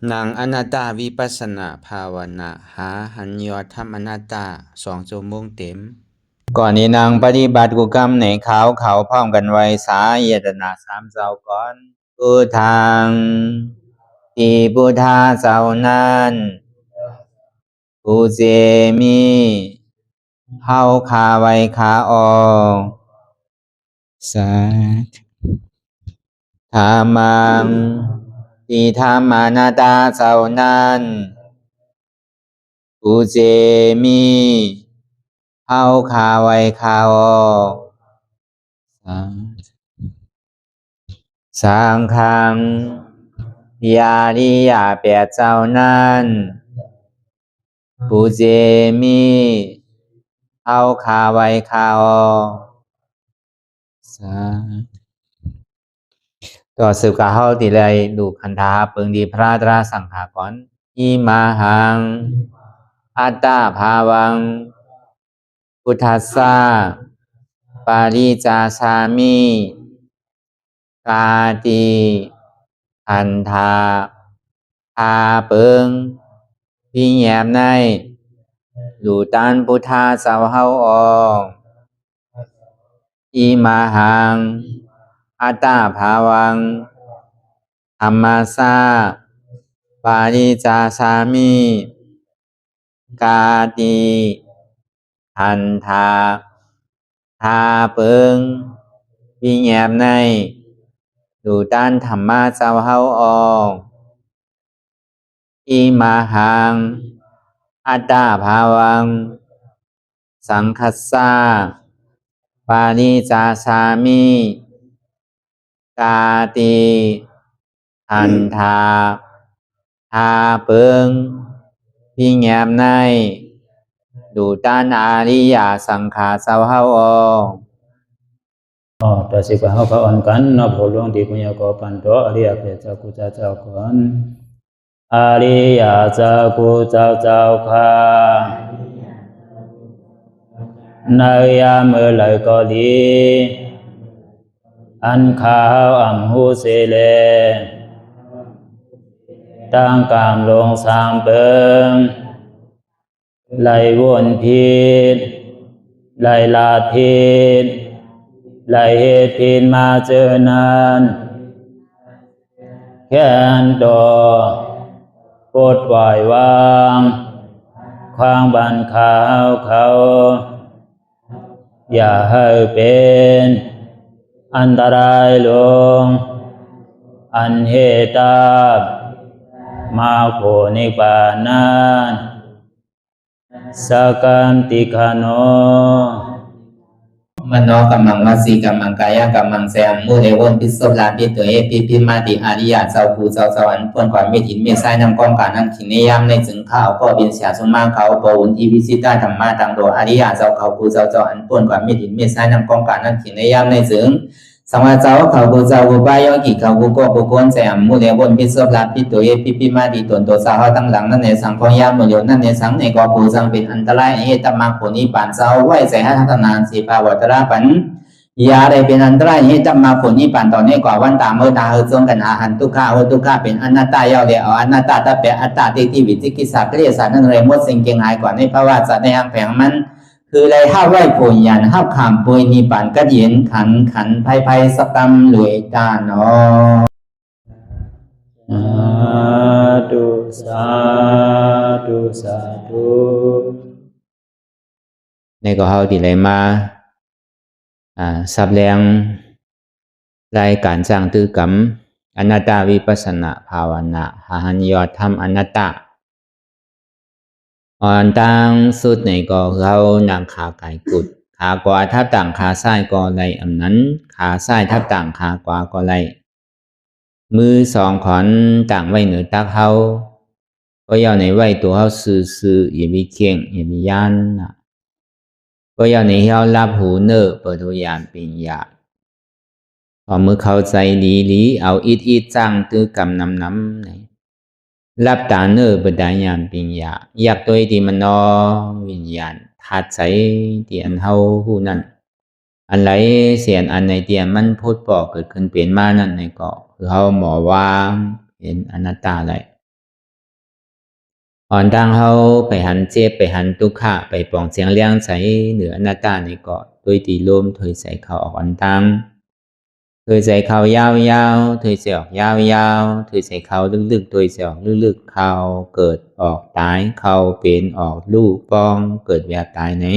นางอนัตตาวิปัสสนาภาวนาหาหันยอดทำอนัตตา2 ชั่วโมงเต็มก่อนนี้นางปฏิบัติกุกรรมในเขาพร้อมกันไว้สาเยตนา3 เจ้าก่อนพุทธังที่พุทธาเจ้านั้นผู้เจมีเฮาคาไว้คาออกสาธุธรรมังที่ธรรมานาตาเจ้านั้นผู้เจมีเฮาคาไว้คาออกสังฆังยาริยาแปดเจ้านั้นผู้เจมีเฮาคาไว้คาออกต่อสืบกาเฮาติเลยดูคันธาเปิงดีพระตราสังขากรอิมาหังอัตตาภาวังพุทธัสสะปาริจาสามิกาติอันธาพาเปิงพี่แยมในดูตันพุทธาเจ้าเฮาออกอิมาหังอัตตาภาวังธรรมัสสะปาริจาสามิกาติอันธาพาเปิงพี่แยมในดูตันธรรมะเจ้าเฮาออกอิมาหังอัตตาภาวังสังคัสสะปาริจาสามิกาติอันธาพาเปิงพี่แยมในดูตันอาริยสังขารเจ้าเฮาออกต่อสิกว่าเฮาก็อ่อนกันเนาะผู้หลวงที่ปุญญาก็ปันโตอริยเจ้ากุเจ้าก่อนอริยเจ้ากุเจ้าค่ะในยามเมื่อไหร่ก็ดีอันข้าวอ่ำหูเสเลตั้งกามลงสามเปิงไหลวนพิษไหลลาพิษไหลเหตุพินมาเจอนานแค่นดอปดปล่อยวางความบันขาวเขาอย่าให้เป็นอันตรายลงอันเหตุตามาโผนิปานันสกันติคโนมโนกัมมังวสีกัมมังกายกัมมังแสมมุเรวนพิศลาปิตัวเอพิมาติอาริยะเจ้าภูเจ้าสวรรค์พ้นความไม่ถินไม่ใช่นำกองการนั้นขินในยามในจึงข้าวก็บินเสียสมมาเขาปวุนทีวิสิตาธรรมะตังโดอาริยะเจ้าเขาภูเจ้าสวรรค์พ้นความไม่ถินไม่ใช่นำกองการนั้นขินในยามในจึงสังวาเจ้าเขาภูเจ้าภูบายอกิเขาภูก็ภูโกนแสมมุเรวนพิศลาปิตัวเอพิมาติตนตัวสาวตั้งหลังนั่นในสังพยามโยนั่นในสังในก็ภูสังเป็นอันตรายเหตุมาผลนิพพานเจ้าไหวใส่ให้ทัศนานสีภาวตระปันยาได้เป็นอันตรายให้จำมาผลนิพพานตอนนี้กว่าวันตามเมื่อตาเฮจงกันอาหันทุกข้าทุกข้าเป็นอนัตตาเยาเดียวอนัตตาตาเปอัตตาที่วิจิกิสาเกลียสานั่นเลยมดสิ่งเก่งหายกว่าในภาวะสัตว์ในอังแผงมันคือเลยห้าไหวผลยันห้าขามปุยนิพพานก็เย็นขันภัยสกรรมหลวยตาเนาะสาธุในก็เฮาที่เลยมาสับแรงรายการสร้างตื้อกรรมอนัตตาวิปัสสนาภาวนาหันยอดทำอนัตตาอ่อนตั้งสุดในก็เขานางขาไก่กุดขากว่าทับต่างขาซ้ายก็ไรอำนั้นขาซ้ายทับต่างขากว่าก็ไรมือ2 ขอนต่างไว้เหนือตักเขาก็要ในไว้ตัวเขาซื่ออย่ามีเคียงอย่ามียันก็要ในเขารับหูเนอเปิดทุยานปิญญาพอมือเข้าใจลีเอาอิดจังตื้อกำน้ำไหนรับตาเนอเปิดได้ยานปิญญาอยากตัวที่มันนอวิญญาณทัดใจที่อันเฮาหูนั่นอันไหลเสียนอันในเตียนมันพูดปอกเกิดขึ้นเปลี่ยนมานั่นในก็คือเฮาหมอวางเป็นอนัตตาเลย อ่อนตั้งเฮาไปหันเจ็บไปหันทุกขะไปปองเสียงเลี้ยงใส่เหนืออนัตตานี่ก็ด้วยตีลมถอยใส่เขาออกอ่อนตั้งถอยใส่เขายาวๆถอยใส่ออกยาวๆถอยใส่เขาลึกๆถอยใส่ออกลึกๆเขาเกิดออกตายเขาเป็นออกลูกปองเกิดแบบตายไหน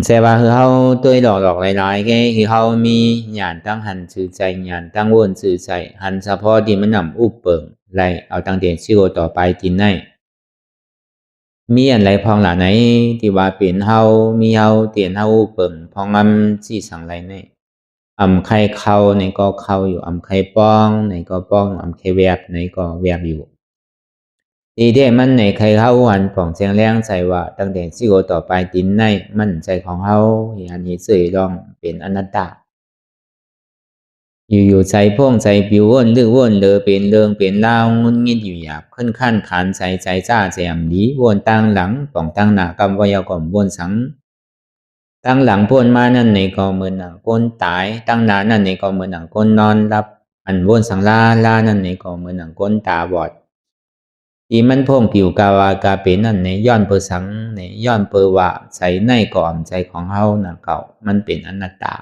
sẽว่าคือเฮาตัวหลอกๆหลายๆแค่คือเฮามีญาณตั้งหันสื่อใจญาณตั้งวนสื่อใจหันเฉพาะที่มันนำอุปเปิงไล่เอาตั้งเตียนชื่อต่อไปกินได้มีอันไรพองหล่ะไหนที่ว่าเปลี่ยนเฮามีเฮาเตียนเฮาอุปเปิงพองอำสี่สังไรในอำไข่เข้าในก็เข้าอยู่อำไข่ป้องในก็ป้องอำไข่แวบในก็แวบอยู่ดีเด้มันในใครเข้าวันผ่องเสียงแรงใจว่าตั้งแต่สิโกต่อไปตินในมันใจของเฮาอันนี้เสยลองเป็นอนัตตาอยู่ใจพ่วงใจปิววนหรือวนเลอเป็นเรื่องเป็นเล่างุนงิดอยู่หยาบขึ้นขั้นขานใจจ้าแจมดีวนตั้งหลังป่องตั้งหน้ากำวยากรมวนสังตั้งหลังพ้นมานั่นในก็เหมือนหนังก้นตายตั้งหน้านั่นในก็เหมือนหนังก้นนอนรับอันวนสังลานั่นในก็เหมือนหนังก้นตาบอดที่มันพ่งผิวกาวากาเป็นนั่นในย้อนเปอสังในย้อนเปอว่าใส่ในก่อมใจของเฮาน่ะเก่ามันเป็นอนัตตา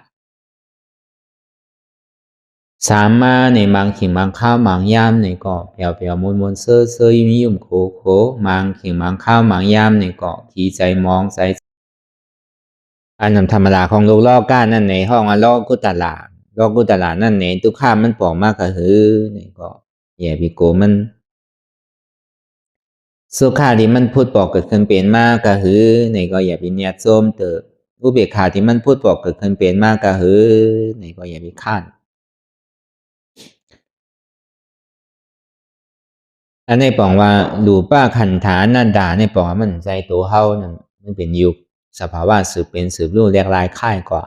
สามมาในบางขิงบางข้าวบางยามในก็เปียวเปียวมวนมวนเซ่อเซ่อยุ่มยุ่มโขโขบางขิงบางข้าวบางยามในก็ขี่ใจมองใจอันธรรมดาของโลกล้อก้านนั่นในห้องอล้อกุตลาล้อกุตลานั่นในทุกข้ามมันปอกมากกะหือในก็แย่พิโกมันสุขาที่มันพูดบอกเกิดขึ้นเป็นมากก็หือในก็อย่าไปเนียดโจมเติบอุเบกขาที่มันพูดบอกเกิดขึ้นเป็นมากก็หือในก็อย่าไปข้านอันในปองว่าดูป้าขันฐานันดาในปองว่ามันใจตัวเฮานั่นมันเป็นยุคสภาวะสืบเป็นสืบรู้แหลกลายค่ายกว่า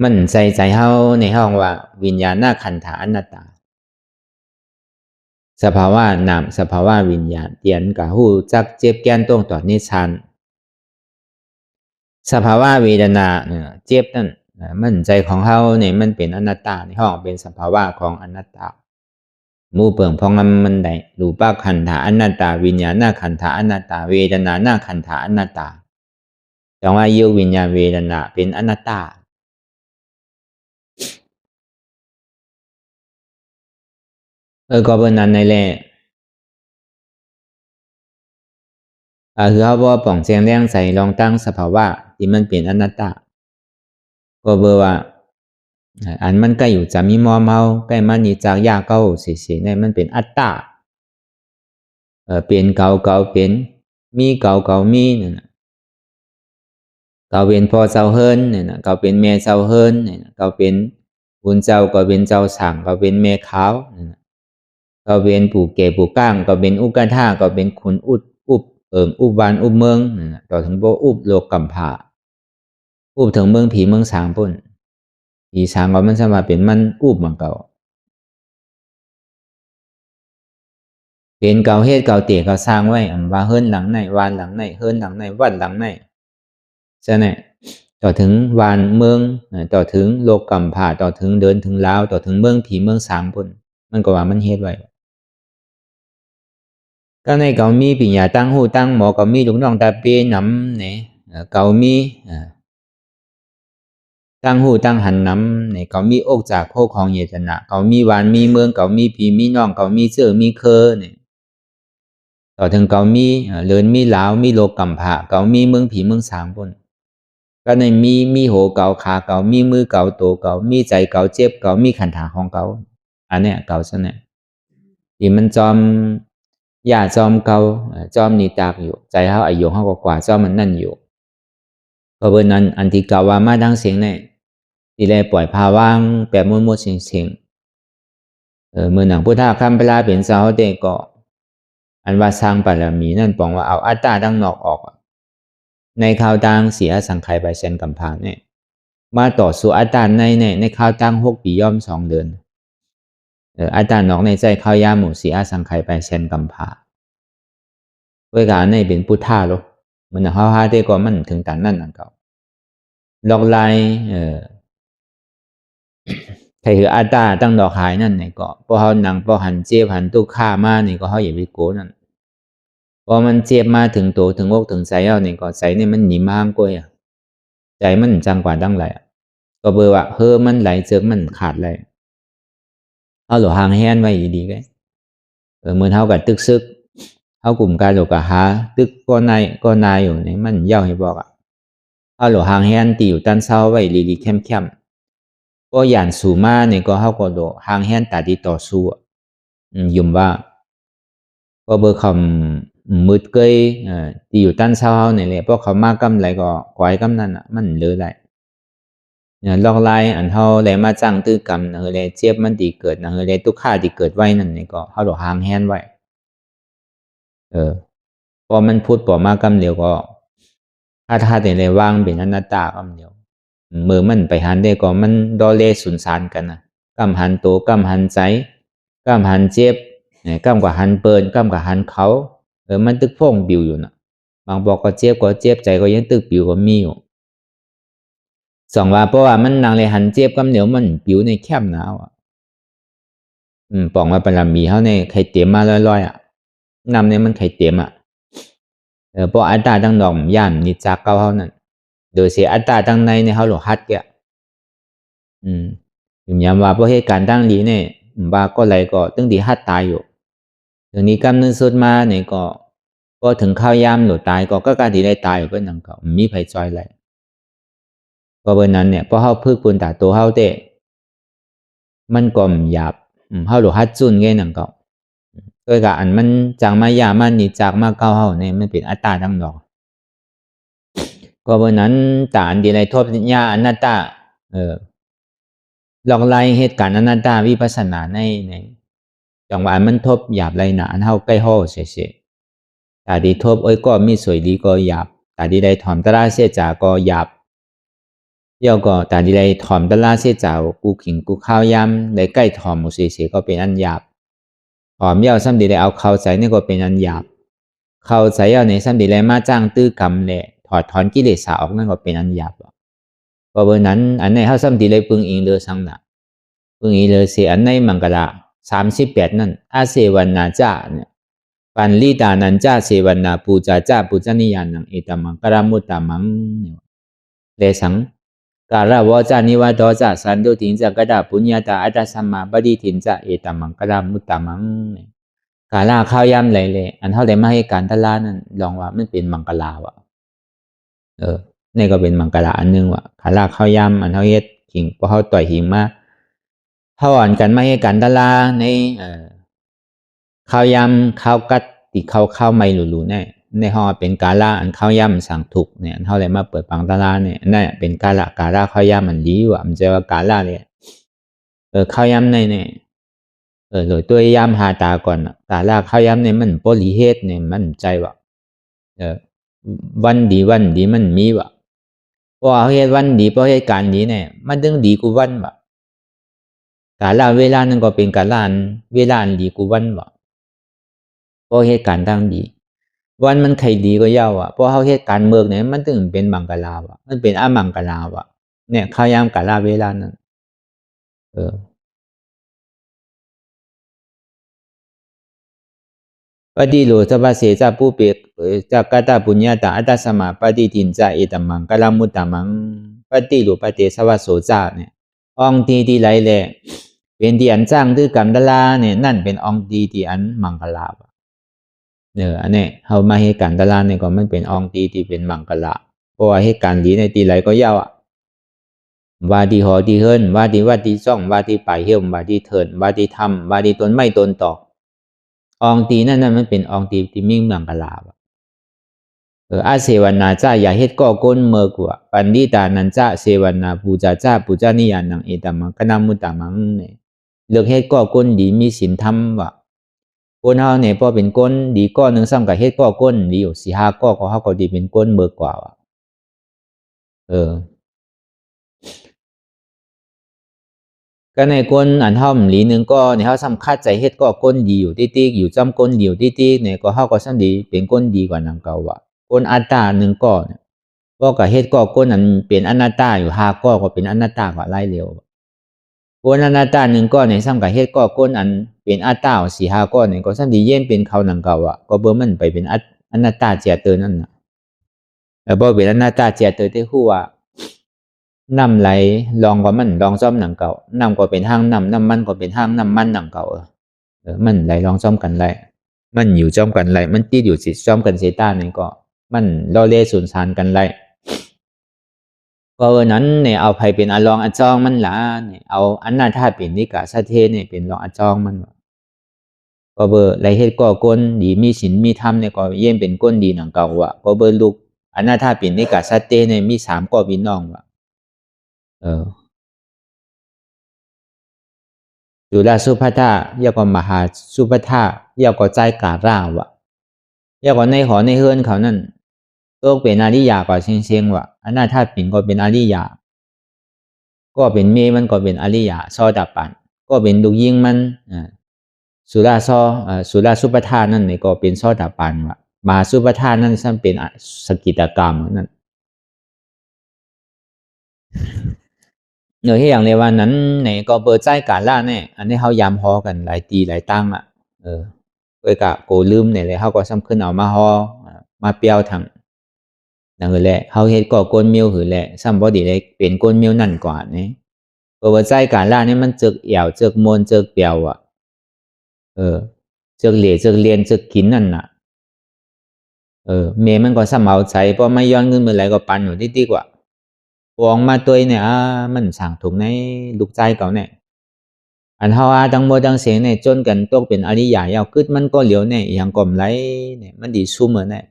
มันใจเฮาในห้องว่าวิญญาณหน้าขันฐาอนัตตาสภาวะนามสภาวะวิญญาณเตียนกับหูจักเจ็บแก้นตรงต่อนิชันสภาวะเวทนาเนี่ยเจ็บนั่นมันใจของเฮาเนี่ยมันเป็นอนัตตาในห้องเป็นสภาวะของอนัตตามู่เปิงพองมันได้รูปขันธาอนัตตาวิญญาณหน้าขันธาอนัตตาเวทนาหน้าขันธาอนัตตาจังว่าโยวิญญาณเวทนาเป็นอนัตตาก็เป็นนั้นในแหละคือเขาบอกป่องเสียงแรงใส่ลองตั้งสภาวะที่มันเป็นอนัตตาก็เบอร์ว่าอันมันก็อยู่จะมีมอมเฮาใกล้มันนี่จากยาเก้าสิในมันเป็นอัตตาเป็นเก่าเป็นมีเก่ามีนั่นน่ะเก่าเป็นพ่อเจ้าเฮิรนเนี่ยนะเก่าเป็นแม่เจ้าเฮิรนเนี่ยนะเก่าเป็นบุญเจ้าก็เป็นเจ้าสั่งก็เป็นแม่ขาวเนี่ยนะก็เป็นปู่เก๋ปู่ก้างก็เป็นอุกท่าก็เป็นขุนอุบอุบานอุบเมืองเนี่ยนะต่อถึงบ่อุบโลกกำผาอุบถึงเมืองผีเมืองสางพุ่นผีสางก็มันสามารถเป็นมันอุบมันเก่าเป็นเก่าเฮ็ดเก่าเตี๋ยเก่าสร้างไว้ว่าเฮิรนหลังไหนวานหลังไหนเฮิรนหลังไหนวัดหลังไหนใช่ไหมต่อถึงวานเมืองต่อถึงโลกกำผาต่อถึงเดินถึงลาวต่อถึงเมืองผีเมืองสางพุ่นมันก็ว่ามันเฮ็ดไว้ก็ในเก่ามีปิญญาตั้งหูตั้งหมอเก่ามีลูกน้องตาเปียนำเนี่ยเก่ามีตั้งหูตั้งหันน้ำเนี่ยเก่ามีอกจากโคของเยตนะเก่ามีวานมีเมืองเก่ามีผีมีน้องเก่ามีเสื้อมีเคอเนี่ยต่อถึงเก่ามีเลินมีลาวมีโลกกำผาเก่ามีเมืองผีเมืองสางพุ่นก็ในมีโหเก่าขาเก่ามีมือเก่าโตเก่ามีใจเก่าเจ็บเก่ามีขันธาของเก่าอันเนี้ยเก่าซะเนี่ยที่มันจอมอย่าจอมเก่าจอมนี่ตากอยู่ใจเฮาอายุเฮาก็กว่าจอมมันนั่นอยู่ก็เบิ่นนั้นอันที่กล่าวว่ามาดังเสียงเนี่ยที่แลปล่อยพาวางแปรมัวๆเสียงเมื่อหนังพุทธะคำเวลาเป็นสาวเตก็อันว่าสร้างบารมีนั่นปองว่าเอาอัตตาดังนอกออกในข่าวต่างเสียสังขารไปเช่นกำพาเนี่ยมาต่อสู้อัตตาในข่าวต่าง6 ปีย่อม2 เดือนอัตตานอกในใจข้าวยาหมู่เสียสังขารไปเช่นกำพาเวลาในเป็นพุทธะหรอมันเฮาหาได้ก็มันถึงตานนั่นนั่นก็ลอกลาย ใครคืออัตตาตั้งดอกหายนั่นเนี่ยก็พอเขาหนังพอหันเจ็บหันตุกข้ามาเนี่ยก็เขาอย่าไปโกนั่นพอมันเจ็บมาถึงตัวถึงอกถึงใจเอาเนี่ยก็ใจเนี่ยมันหนีมากกว่าใจมันจังกว่าตั้งไหลก็เบอร์ว่ามันไหลเจือกมันขาดเลยเอาหลวหางแห้นไว้ดีๆไงเหมือนเขากับตึกซึกเขากลุ่มการหลวกับหาตึกก็นายอยู่เนี่ยมันเย่าให้บอกเอาหลวหางแห้นตีอยู่ตันเศร้าไว้ลีๆเข้มๆก็หยานสูมาเนี่ยก็เขาก็โดหางแห้นตัดดีต่อสู้ยุ่มว่าก็เบอร์คำมืดเกยตีอยู่ตันเศร้าเนี่ยแหละเพราะเขามากกำไรก็ควายกำนั่นมันเหลือไรเนี่ยลอกไล่อันเท่าแลมาจ้างตื้อกรรมนะเฮเลเจี๊ยบมันตีเกิดนะเฮเลตุกข้าตีเกิดไว้นั่นนี่ก็เขาหลอกหางแห้นไว้พอมันพูดปอมากำเดียวก็ถ้าแต่เลยว่างเป็นอนัตตากำเดียวมือมันไปหันได้ก็มันดอเลสุนสานกันนะกำหันโตกำหันใจกำหันเจี๊ยบกำกับหันเปินกำกับหันเขามันตึกพ่งบิวอยู่นะบางบอกก็เจี๊ยบใจก็ยังตึกบิวก็มีอยู่สองว่าเพราะว่ามันนางเลยหันเจี๊ยบกำเหนียวมันผิวในแคบหนาวป่องมาปรมีเขาในไข่เตี๋ยมาลอยนำเนี่ยมันไข่เตี๋ยเพราะอัตตาตั้งดอกย่านนิจากเก้าเขานั่นโดยเสียอัตตาตั้งในเขาหลอกฮัดแกถึงย้ำว่าเพราะเหตุการณ์ตั้งดีเนี่ยว่าก็ไรก็ตั้งดีฮัดตายอยู่ถึงนี้กำนึงสุดมาเนี่ยก็ถึงข้าวยามหลุดตายก็การที่ได้ตายอยู่ก็นังเก่ามีไผจอยไรก็เบอร์นั้นเนี่ยพอเขาพึกปุนตาตัวเขาเตะมันก็หยาบเขาหลุดฮัดจุนไงนังเก่าโดยกับอันมันจางมายามันนี่จากมาเก้าเขาเนี่ยมันเป็นอัตตาทั้งดอกก็เบอร์นั้นตาอันดีไรทบญาอนัตตาลองไล่เหตุการณ์อนัตตาวิปัสสนาในจังหวะมันทบหยาบไรหนาเท่าใกล้ห้อเสียตาดีทบก็มีสวยดีก็หยาบตาดีไรถอมตราเสียจาก็หยาบเย่าก็ตาดีไรถอมตราเสียจากกูขิงกูข้าวยำได้ใกล้ถอมหมูเสียก็เป็นอันหยาบถอมเย่าซ้ำดีไรเอาเข้าใจนี่ก็เป็นอันหยาบเข้าใจเย่าในซ้ำดีไรมาจ้างตื้อกรรมเลยถอดถอนกิเลสออกนั่นก็เป็นอันหยาบก็เบอร์นั้นอันในเขาซ้ำดีไรปึงอิงเดือสังนะปึงอิงเลยเสียอันในมังกร38นั่นอาเสวันนาจ้าเนี่ยปันลีตานันจ้าเสวันนาปูจานิยานังเอตมังกรามุตตามังเลสังการาวจานิวาโตจาสันโดถินจากกระดาปุญญาตาอัตสัมมาปฏิถินจะเอตมังกรามุตตามังกาลาข้าวยำเลยอันเท่าไรมาให้การทลานั่นลองว่ามันเป็นมังกราวะนี่ก็เป็นมังกรอันนึงว่ะกาลาข้าวยำอันเท่าเฮ็ดหิงพอเขาต่อยหิงมาเท่าอ่อนกันมาให้การทลาในข้าวยำข้าวกัดติข้าวไม่หลูๆในห่อเป็นกาลาอันข้าวยำสั่งถูกเนี่ยเท่าไรมาเปิดปังตลาเนี่ยนั่นเป็นกาลาข้าวยำมันดีว่ะมันจะว่ากาลาเลยข้าวยำเนี่ยโดยตัวยำหาตาก่อนกาลาข้าวยำเนี่ยมันโพลิเฮตเนี่ยมันใจว่ะวันดีมันมีว่ะเพราะเหตุวันดีเพราะเหตุการณ์นี้เนี่ยมันดึงดีกูวันว่ะกาลาเวลานั้นก็เป็นกาลาเวลาดีกูวันว่ะเพราะเหตุการณ์ตั้งดีวันมันใครดีก็เย่าเพราะเขาเหตุการณ์เมืองเนี่ยมันถึงเป็นมังกราวะมันเป็นอามังกราวะเนี่ยข้าวยำกาลาเวลานั้นปฏิโลสภาเสจาผู้เปกจากกตาปุญญาตาอัตสมาปฏิทินจาเอตมังกลามุตตามังปฏิโลปฏิสวะโสจาเนี่ยองที่ไหลแหละเป็นที่อันจ้างด้วยกรรมดลาเนี่ยนั่นเป็นองที่อันมังกราวะอันนี้เขามาให้การดลาเนี่ยก็มันเป็นองที่เป็นมังกรละเพราะว่าให้การดีในที่ไหลก็ยาวว่าที่หอที่เฮิรนว่าที่ซ่องว่าที่ป่ายเหี้ยมว่าที่เถินว่าที่ทำว่าที่ตนไม่ตนต่อองตีนั่นมันเป็นองตีที่มิ่งมังกรลาอาเสวนาจ้าอย่าเฮ็ดก่อก้นเมื่อกว่าปันดิตานันจ้าเสวนาปูจานิยานังเอตมังกนามุตตามังเนี่ยเลือกเฮ็ดก่อก้นดีมีศีลธรรมว่ะก้นเฮาเนี่ยพอเป็นก้นดีก้อนหนึ่งซ้ำกับเฮ็ดก่อก้นดีอยู่4-5ก้อเฮาก็ดีเป็นก้นเมื่อกว่าว่ะก็ในก้นอันเฮาหลีนึงก็ในเฮาซ้ำคัดใจเฮ็ดก่อก้นดีอยู่ติ๊กๆอยู่จำก้นดีอยู่ติ๊กๆเนี่ยก็เฮาก็ซ้ำดีเป็นก้นดีกว่านังเก่าว่ะก้นอัตตาหนึ่งก้อนก็กับเฮ็ดก้อก้นนั้นเป็นอนัตตาอยู่5ก้อก็เป็นอนัตตากว่าไล่เร็ว วนอนัตตาหนึ่งก้อนในซ้ำกับเฮ็ดก้อก้นอันเป็นอัตตา4-5ก้อนเนี่ยก็ซ้ำดีเยี่ยมเป็นเขาหนังเก่าอ่ะก็เบอร์มันไปเป็นอนัตตาเจียเตอนั่นน่ะบ่เป็นอนัตตาเจียเตอที่ฮู้ว่าน้ำไหลลองก็มันลองซ่อมหนังเก่าน้ำก็เป็นห้างน้ำมันก็เป็นห้างน้ำมันหนังเก่ามันไหลลองซ่อมกันไหลมันอยู่จ้อมกันไหลมันติดอยู่สิซ่อมกันเสตานี่ก็มันล่อเล่สูญสานกันไหลก็นั้นเนี่ยเอาไผเป็นอรองอจองมันล่ะเนี่ยเอาอันนาธาเป็นนิกะสะเทเนี่ยเป็นรองอจองมันก็เบอร์ไรเฮ็ดก่อก้นดีมีศีลมีธรรมเนี่ยก็เยี่ยมเป็นก้นดีหนังเก่าว่ะก็เบอร์ลูกอันนาธาเป็นนิกะสะเทเนี่ยมี3ก่อพี่น้องว่ะจุฬาสุภัทธะยาก็มหาสุภัทธะยาก็ใจการ่าวะยาก็ในหอในเฮือนเขานั่นก็เป็นอริยาก็เชียงว่ะอันนั้นถ้าเป็นก็เป็นอริยาก็เป็นเมมันก็เป็นอริยาซอดับปันก็เป็นลูกยิงมันสุราสุภัทธะนั่นนี่ก็เป็นซอดับปันว่ะมหาสุภัทธะนั่นซ้ำเป็นสกิตกรรมนั่นที่อย่างในวันนั้นเนี่ยก็เปิดใจการล่าเนี่ยอันนี้เขายามฮอกันหลายตีหลายตั้งอ่ะเว้ยกะโกลืมเนี่ยเลยเขาก็ซ้ำขึ้นเอามาฮอมาเปียวทางนั่นคือแหละเขาเฮ็ดก่อก้นมิวคือแหละซ้ำบ่ดีเลยเป็นก้นมิวนั่นกว่านี่เปิดใจการล่าเนี่ยมันจึกเอี่ยวจึกมนจึกเปียวอ่ะจึกเหลี่ยจึกเรียนจึกกินนั่นน่ะเมมันก็ซ้ำเอาใจเพราะไม่ย้อนเงินเมื่อไหร่ก็ปันอยู่ดีกว่าปองมาตัวเนี่ยมันสั่งถูกในลูกใจเก่าเนี่ยอันเฮาดังโมดังเสียงเนี่ยจนกันตกเป็นอริยะยาวกึดมันก็เหลียวเนี่ยอย่างก่อมไหลเนี่ยมันดีซุ่มเนี่ย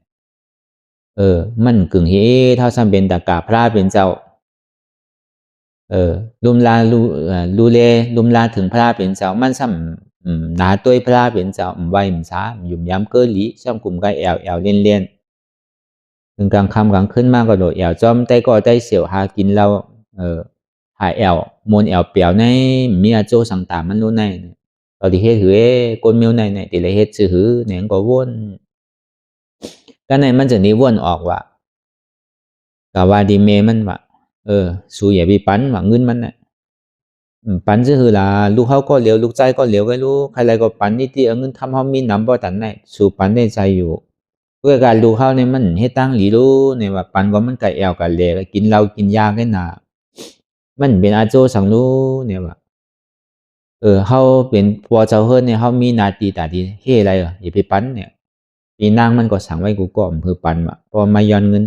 มันกึ่งเฮเท่าซ้ำเป็นตะกาพระเป็นเจ้าลุมลาลูเลลุมลาถึงพระเป็นเจ้ามันซ้ำหนาตัวพระเป็นเจ้าไว้มช้าหยุ่มย้ำเกินหลีซ้ำกลุ่มก็แอวเลียนถึงกลางค่ำกลางคืนมากก็โดดแอวจอมใต้ก็ใต้เสียวหากินเราหายแอวมวนแอวเปียวในมีอาโจสังตามันรู้ในตอนที่เฮ็ดหือก้นมิวในตีเลยเฮ็ดซื้อหือเนี่ยก็วนก็ในมันจะนี้วนออกว่าก็ว่าดีเมมันว่าสู้อย่าไปปั้นว่าเงินมันน่ะปั้นซื้อหือล่ะลูกเขาก็เหลียวลูกใจก็เหลียวก็รู้ใครๆก็ปั้นนิดๆเอาเงินทำเฮามีนำบ่ตันได้สู้ปั้นได้ใจอยู่เพื่อการดูเข้าเนี่ยมันเฮ็ดตั้งหลีรู้เนี่ยว่าปันก็มันไก่แอวกันเลยกินเหล้ากินยาแค่น่ะมันเป็นอาโจสังรู้เนี่ยว่าเฮาเป็นพัวเจ้าเฮิรนเนี่ยเฮามีนาทีตาดีเฮ็ดอะไรอย่าไปปั้นเนี่ยปีนางมันก็สั่งไว้กูก็อำเภอปันว่ะพอมาย้อนเงิน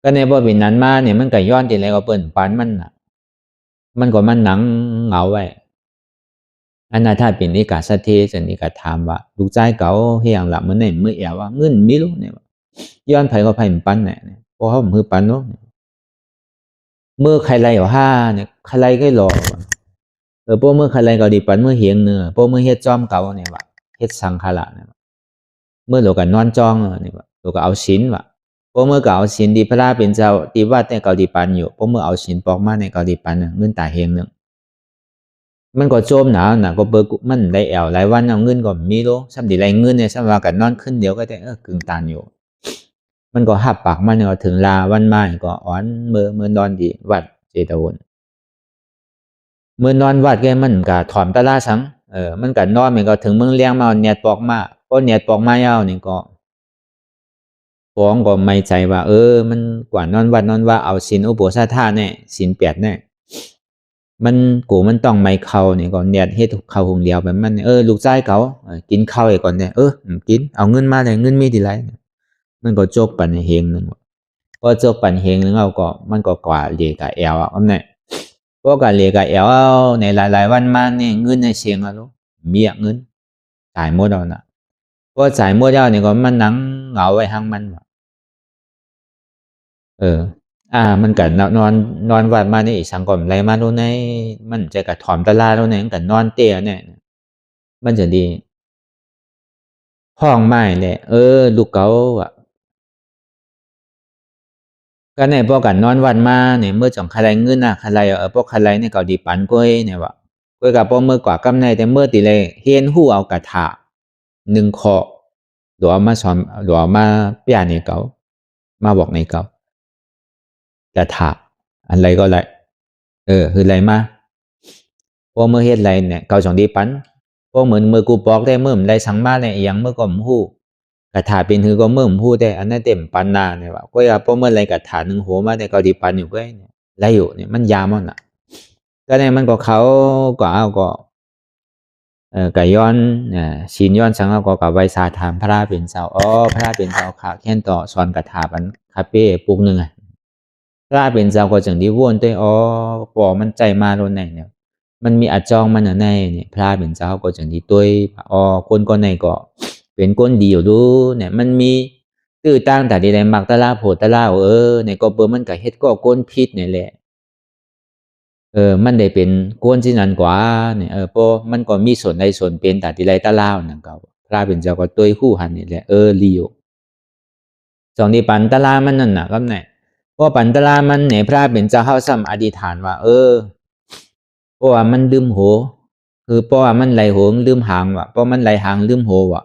ก็ในบ่เป็นนั้นมาเนี่ยมันก็ย้อนติแล้วก็เปิ้นปันมันน่ะมันก็มันหนังเหงาไว้อันนั้นถ้าเป็นนิกาสะเทสนิกาถามว่าลูกชายเก่าเฮียงละมื้อนี้มื้อแอวว่าเงินมีรู้เนี่ยย้อนไผก็ไผปันเนี่ยพอเฮามือปันเนาะมื้อใครไล่เอาห้าเนี่ยใครไล่ก็รอพวกมื้อใครไล่ก็ดีปันมื้อเฮียงเนื้อพวกมื้อเฮ็ดจอมเก่าเนี่ยว่าเฮ็ดสังฆาระเนี่ยมื้อโลก็นอนจองเนี่ยว่าโลก็เอาศีลว่าพวกมื้อก็เอาศีลดีพระเป็นเจ้าที่วัดเนี่ยก็ดีปันอยู่พวกมื้อเอาศีลปอกมาเนี่ยก็ดีปันเงินตาเฮียงนึงมันก็โจมหนาน่ะก็เบิกมันได้แอวหลายวันเอาเงินก็มีโลซ้ำดีไรเงินเนี่ยซ้ำว่ากันนอนขึ้นเดียวก็ได้กึ่งตานอยู่มันก็หับปากมันก็ถึงลาวันมาก็อ่อนเมื่อนอนดีวัดเจตวนเมื่อนอนวัดแกมันก็ถอมตะลาสังมันก็นอนมันก็ถึงเมืองเลี้ยงมาเนียดปอกมาพอเนียดปอกมายาวนี่ก็ฟ้องก็ไม่ใจว่ามันกว่านอนวัดนอนว่าเอาศีลอุโบสถาแน่ศีล8แน่มันกูมันต้องไม่เข้านี่ก่อนเนี่ยเฮ็ดเข้าหงเดียวแบบมันลูกชายเขากินข้าวให้ก่อนเนี่ยกินเอาเงินมาเลยเงินมีทีไรมันก็จกปันเฮงนึงพอจกปันเฮงนึงเอาก็มันก็กว่าเลียกับแอลอ่ะเนี่ยพวกกับเลียกับแอลในหลายๆวันมาเนี่ยเงินในเชียงอ่ะลูกมีเงินจ่ายหมดแล้วนะพอจ่ายหมดแล้วนี่ก็มันนั่งเหงาไว้ห้างมันมันก็นอนวัดมานี่สังกอมไรมาโน่นในมันจะกระถอมตะลาโน่นในมันก็นอนเตี้ยเนี่ยมันจะดีห้องไม้เนี่ยลูกเก๋าอ่ะก็ในพวกกันนอนวัดมาเนี่ยเมื่อจ่องใครเงินนะใครพวกใครเนี่ยก็ดีปันก้อยเนี่ยว่ะก้อยกับพวกเมื่อกว่ากำในแต่เมื่อตีเลยเฮียนหู้เอากระถา1 ข้อหรือมาสอนหรือมาเปียเนี่ยเก๋ามาบอกในเก๋ากระถาอะไรก็ไรคืออะไรมา พอเมื่อเฮ็ดไรเนี่ยเกาสองดีปันพอเหมือนมือกูบอกได้เมื่อมไรสังมาเนี่ยอย่างเมื่อก่อนหู้กระถาเป็นคือก็เมื่อมหู้ได้อันนั้นเต็มปันนาเนี่ยว่าก็อย่าพอเมื่อไรกระถาหนึ่งหัวมาแต่เกาดีปันอยู่ก็เนี่ยไรอยู่เนี่ยมันยามันอ่ะก็เนี่ยมันก็เขาก็เอาก็ก็ย้อนชินย้อนสังก็กับไวสาถามพระเป็นเจ้าพระเป็นเจ้าขาแค่นต่อสอนกระถาปันคาเป้ปุกหนึ่งพระเป็นเจ้าก็จังดีว่นด้วยปอมันใจมาโดนไหนเนี่ยมันมีอาจองมันในเนี่ยพระเป็นเจ้าก็จังดีด้วยคนก็ในก็เป็นก้นดีอยู่ดูเนี่ยมันมีตื้อตั้งแต่ดีไรมักตะลาโผตะลาเนี่ยก็เปิดมันก็เฮ็ดก็ก้นพิษเนี่ยแหละมันได้เป็นก้นที่นั่นกว่าเนี่ยพอมันก็มีส่วนใดส่วนเป็นแต่ดีไรตะลาวนั่นก็พระเป็นเจ้าก็ด้วยคู่หันนี่แหละลีอยู่สองที่ปันตะลามันนั่นน่ะก็ไหนพอปันตะลามันเนี่ยพระเป็นเจ้าเฮาซ้ำอธิษฐานว่าเพราะว่ามันลืมโหคือเพราะว่ามันไหลโหงลืมหางว่ะเพราะมันไหลหางลืมโหว่ะ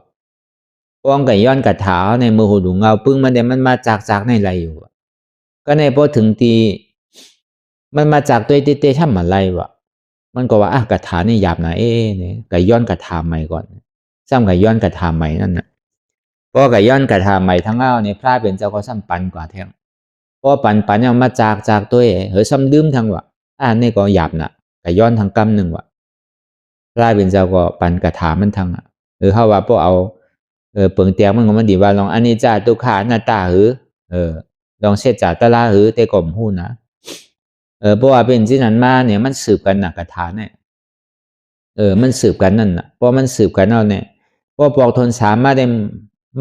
ป้องไก่ย้อนกระถาในมือหูดูเงาปึ้งมันเดี๋ยวมันมาจากในไหลอยู่ก็ในพอถึงตีมันมาจากตัวเตะทำอะไรวะมันก็ว่ากระถานี่หยาบนะเนี่ยไก่ย้อนกระถาใหม่ก่อนซ้ำไก่ย้อนกระถาใหม่นั่นน่ะเพราะไก่ย้อนกระถาใหม่ทั้งเงาเนี่ยพระเป็นเจ้าก็ซ้ำปันกว่าแท้เพราะปันเอามาจากตัวซ้ำลืมทั้งวะนี่ก็หยาบนะไก่ย้อนทั้งกำหนึ่งวะพระเป็นเจ้าก็ปันกระถามันทั้งเขาว่าพวกเอาเปิงเตียงมันก็มันดีว่าลองอันนี้จ่าตุขาหน้าตาลองเช็ดจ่าตะลาแต่ก่อมหู้นะเพราะว่าเป็นที่นั้นมาเนี่ยมันสืบกันกระถาเนี่ยมันสืบกันนั่นน่ะเพราะมันสืบกันเอาเนี่ยพวกปอกทนสามมาได้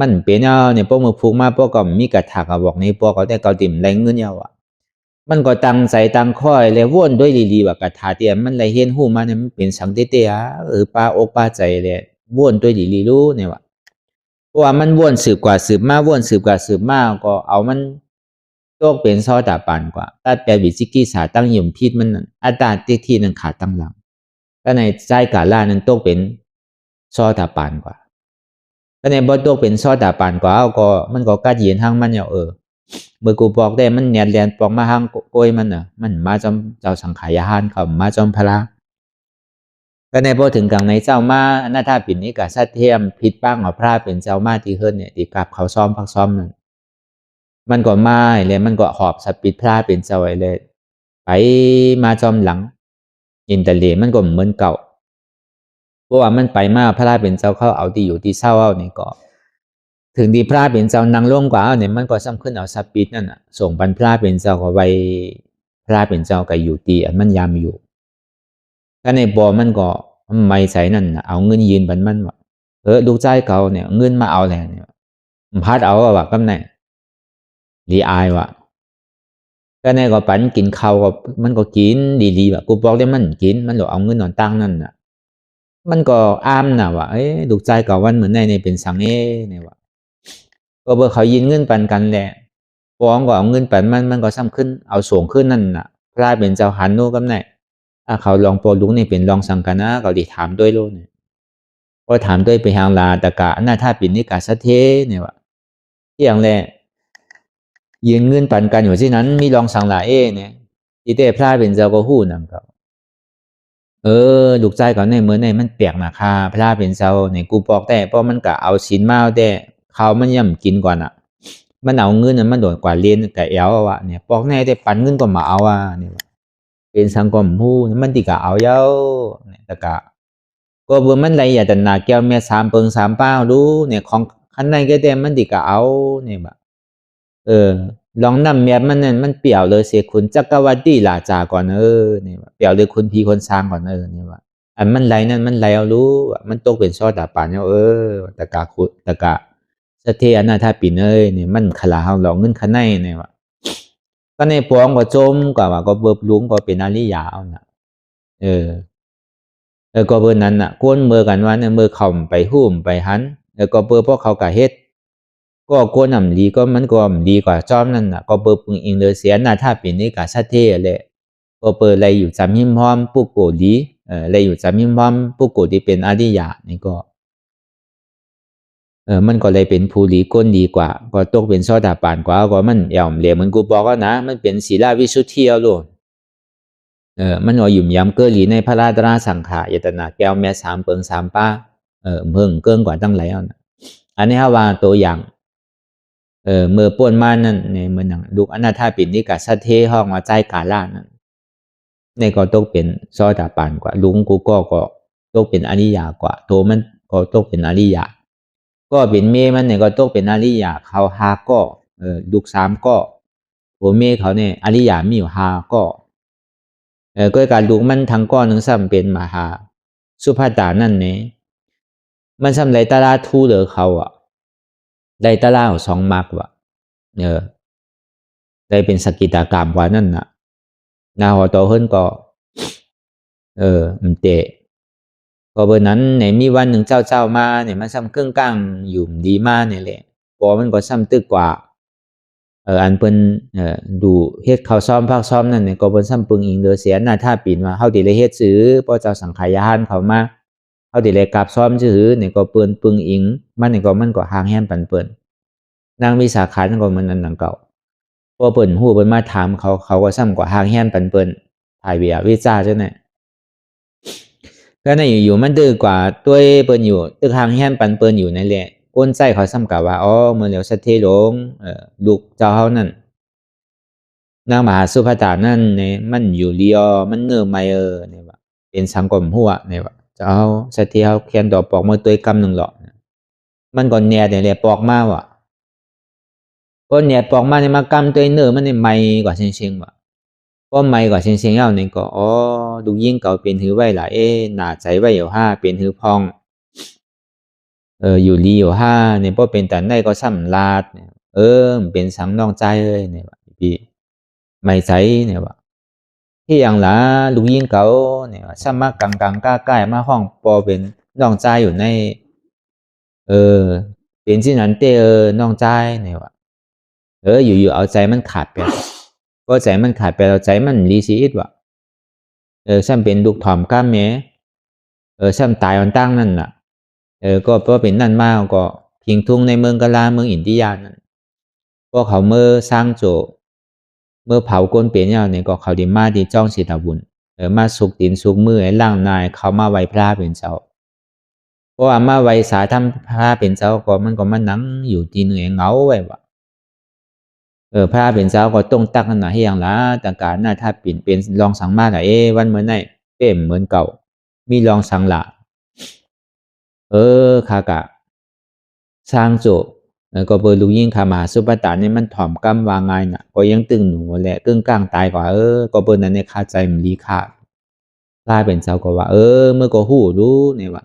มันเป็นเอาเนี่ยพวกมือพูกมาพวกก็มีกระถากบอกในพวกเขาแต่เกาติ่มแรงเงินเอามันก็ตั้งใจตั้งค่อยเลยว่นด้วยลีว่ากระถาเตียมันเลยเห็นหูมาเนี่ยมันเป็นสังเตเตียปลาอกปลาใจเลยว่นด้วยลีรู้เนี่ยว่าเพราะว่ามันว่นสืบกว่าสืบมาว่นสืบกว่าสืบมาก็เอามันโตกเป็นซอตาปานกว่าแต่แปลวิจิกิสาตั้งย่มพิษมันอัตราที่นั่นขาดตั้งหลังก็ในใจกาล่านั้นโตกเป็นซอตาปานกว่าก็ในบ่โตกเป็นซอตาปานกว่าก็มันก็กัดเย็นห้างมันเมื่อกูบอกได้มันเนียนเรียนปอกมาห้างโกยมันมันมาจอมเจ้าสังขายาหานเขามาจอมพระก็ในพอถึงกลางในเจ้ามาหน้าท่าปิ่นนี้กับสัตเทียมผิดป้างของพระเป็นเจ้ามาที่เฮิรนเนี่ยที่กลับเขาซ้อมพักซ้อมนั่นมันก็มาเลยมันก็หอบสปิดพระเป็นเจ้าไว้เลยไปมาจอมหลังอินเตอร์เลียมันก็เหมือนเก่าเพราะว่ามันไปมาพระเป็นเจ้าเขาเอาที่อยู่ที่เศร้าเอาเนี่ยก็ถึงที่พระเป็นเจ้านางร่วมกว่าเนี่ยมันก็ซ้ำขึ้นเอาสปิดนั่นส่งบรรพระเป็นเจ้าก็ไว้พระเป็นเจ้าก็อยู่ตีมันยามอยู่ถ้าในบ่อมันก็ไม่ใส่นั่นเอาเงินยืนบันมันว่าลูกชายเขาเนี่ยเงินมาเอาแล้วเนี่ยพัดเอาว่ากำไนดีอายว่ะก็ในก็ปันกินข้าวก็มันก็กินดีๆว่ะกูบอกได้มันกินมันหลอกเอาเงินนอนตั้งนั่นน่ะมันก็อ้ามน่ะว่ะลูกชายเขาวันเหมือนในเป็นสังเนี่ยว่ะก็เบอร์เขายินเงินปันกันแหละฟ้องก็เอาเงินปันมันก็ซ้ำขึ้นเอาส่งขึ้นนั่นน่ะพระเป็นเจ้าหันโน่กำไนเขาลองโปรลุงนี่เป็นลองสังกันนะเขาดิถามด้วยโลเนี่ยพอถามด้วยไปหางลาตะกะหน้าท่าปิ่นนี่กะสะเทเนี่ยว่ะที่อย่างแรกยืนเงินปันกันอยู่ที่นั้นมีลองสังลาเนี่ยที่แต่พระเป็นเจ้าก็หู้นั่งเขาลูกชายเขาในเมื่อในมันเปียกนะค่ะพระเป็นเจ้าเนี่ยกูบอกแต่เพราะมันกะเอาสินมาแต่เขามันย่ำกินก่อนมันเอาเงินมันโดนกว่าเรียนแต่เอวเนี่ยบอกแน่แต่ปันเงินก็มาเอาเนี่ยเป็นสังคมผู้มันติกะเอาเย้าเนี่ยตะกะก็เบื่อมันไรอย่าแต่หนาแก้วเมียสามเปิงสามเป้ารู้เนี่ยของขันในก็เต็มมันติกะเอาเนี่ยแบบลองนำเมียมันนั่นมันเปี่ยวเลยเสียคุณจักรวรรดิลาจาก่อนเนี่ยเปี่ยวเลยคุณพีคนสร้างก่อนเนี่ยว่าอันมันไรนั่นมันไรเอารู้มันตกเป็นซอดาปานเนี่ยตะกะขุดตะกะสะเทียนาท่าปีนเนี่ยมันขลาเอาหลอกเงินขันในเนี่ยว่าก็ในปวงก็จมกว่าก็เบิบลุงก็เป็นอริยาเอาน่ะก็เบอร์นั้นก้นมือกันว่าเนี่ยมือเข่าไปหุ้มไปหันก็เบอร์พวกเขากะเฮ็ดก็ก้นนำดีก็มันก็ดีกว่าจอมนั่นก็เบอร์ปึงอิงเลยเสียหน้าท่าปีนี้กะชาเทเลยก็เปิดอะไรอยู่จำหิมพร้อมผู้โกดีอะไรอยู่จำหิมพร้อมผู้โกดีเป็นอริยานี่ก็มันก็เลยเป็นผู้ดีก้นดีกว่าก็ตกเป็นซอดาปานกว่าก็มันเหลี่ยมเหมือนกูบอกนะมันเป็นศีลวิสุทธิเอาลูก มันก็หยุ่มย้ำเกินหลีในพระราตราสังขารยตนาแก้วแม่สามเปิงสามป้าเพิ่งเกินกว่าตั้งหลายนะอันนี้ฮะว่าตัวอย่างเมื่อป่วนมานั่นในเมื่อหนังลูกอนาถาปิณฑิกะสัทเทห้องว่าใจกาล่านั่นในก็ตกเป็นซอดาปานกว่าลุงกูก็ตกเป็นอริยากว่าตัวมันก็ตกเป็นอริยาก็เป็นเมมันเนี่ยก็ตกเป็นอริยาเขาหาก็ลูกสามก็หัวเมเขาเนี่ยอริยามีอยู่หาก็ก็การลูกมันทั้งก้อนทั้งซ้ำเป็นมหาสุภาตานั่นเนี่ยมันซ้ำไรตาลาทูเหลือเขาอ่ะได้ตาลาสองมากว่ะได้เป็นสกิตากรรมกว่านั่นน่ะนาหัวโตขึ้นก็มันเตะก็เบอร์นั้นไหนมีวันหนึ่งเจ้ามาเนี่ยมันซ้ำเครื่องก้างอยู่ดีมากเนี่ยแหละพอมันก็ซ้ำตึกกว่าอันเปิ้นดูเฮ็ดเขาซ้อมภาคซ้อมนั่นเนี่ยก็เปิ้นซ้ำปึงอิงเดือเสียหน้าท่าปีนว่าเฮาดิเลยเฮ็ดซื้อพอเจ้าสังขายานเขามาเฮาดิเลยกลับซ้อมซื่อเนี่ยก็เปิ้นปึงอิงมันนี่ก็ห่างแฮมปันเปิ้นนางวิสาขานั่นก็มันนั่นหนังเก่าพอเปิ้นฮู้เปิ้นมาถามเขาก็ซ้ำกว่าห่างแฮมปันเปิ้นถ่ายวิจาจังได๋ก็ในอยู่มันดื้อกว่าตัวเปิ้นอยู่ตึกห่างแฮมปันเปิ้นอยู่นั่นแหละก้นใจเขาซ้ำกับว่าเมื่อแล้วสัทเทหลงลูกเจ้าเฮานั่นนางมหาสุภาตานั่นเนี่ยมันอยู่เลียวมันเงือไมเนี่ยว่าเป็นสังกรมหัวเนี่ยว่าเจ้าสัทเทเฮาเขียนดอกปอกมาตัวกำหนึ่งหรอกมันก่อนแหน่เนี่ยแหละปอกมาว่ะก็แหน่ปอกมาเนี่ยมากำตัวเนื้อมันเนี่ยไม่กว่าเชียงว่ะก็ไม่กว่าเชียงเอาเนี่ยก็ดูยิ่งเก่าเป็นหือไว้หลายหน้าใจไว้อยู่ห้าเป็นหือพองอยู่ลีอยู่ห้าเนี่ยพอเป็นแต่ได้ก็ซ้ำลาดเนี่ยเป็นสังนองใจเลยเนี่ยว่าพี่ไม่ใช่เนี่ยว่าที่อย่างละลูกยิงเก่าเนี่ยว่าซ้ำมากกลางๆใกล้ๆมาห้องพอเป็นน้องใจอยู่ในเป็นที่นั้นเตน้องใจเนี่ยว่าอยู่เอาใจมันขาดไปก็ใจมันขาดไปเอาใจมันรีซีอิดว่ะซ้ำเป็นลูกถอมก้ามแม่ซ้ำตายอันตั้งนั่นน่ะก็เพราะเป็นนั่นมากก็พิงทุ่งในเมืองกะลาเมืองอินเดียนั่นพวกเขาเมื่อสร้างโจเมื่อเผาก้นเปลี่ยนเนี่ยก็เขาดีมาดีจ้องสิตาบุญมาสุกตีนสุกมือไอ้ล่างนายเขามาไว้พระเป็นเจ้าเพราะว่ามาไว้สาทำพระเป็นเจ้าก็มันก็มานั่งอยู่ที่เหนื่อยเงาไว้ว่ะพระเป็นเจ้าก็ต้องตักขนาดให้อย่างละต่างการหน้าถ้าเปลี่ยนเป็นลองสังมาแต่วันเหมือนไหนเต็มเหมือนเก่ามีลองสังละคากะสร้างโจก็เบอร์ลูกยิ่งขามาสุปตาเนี่ยมันถ่อมกำวางไงน่ะก็ยังตึงหนูแหละตึงกลางตายกว่าก็เบอร์นั้นเนี่ยคาใจมันดีค่ะลายเป็นเจ้าก็ว่าเมื่อก็หู้รู้เนี่ยว่า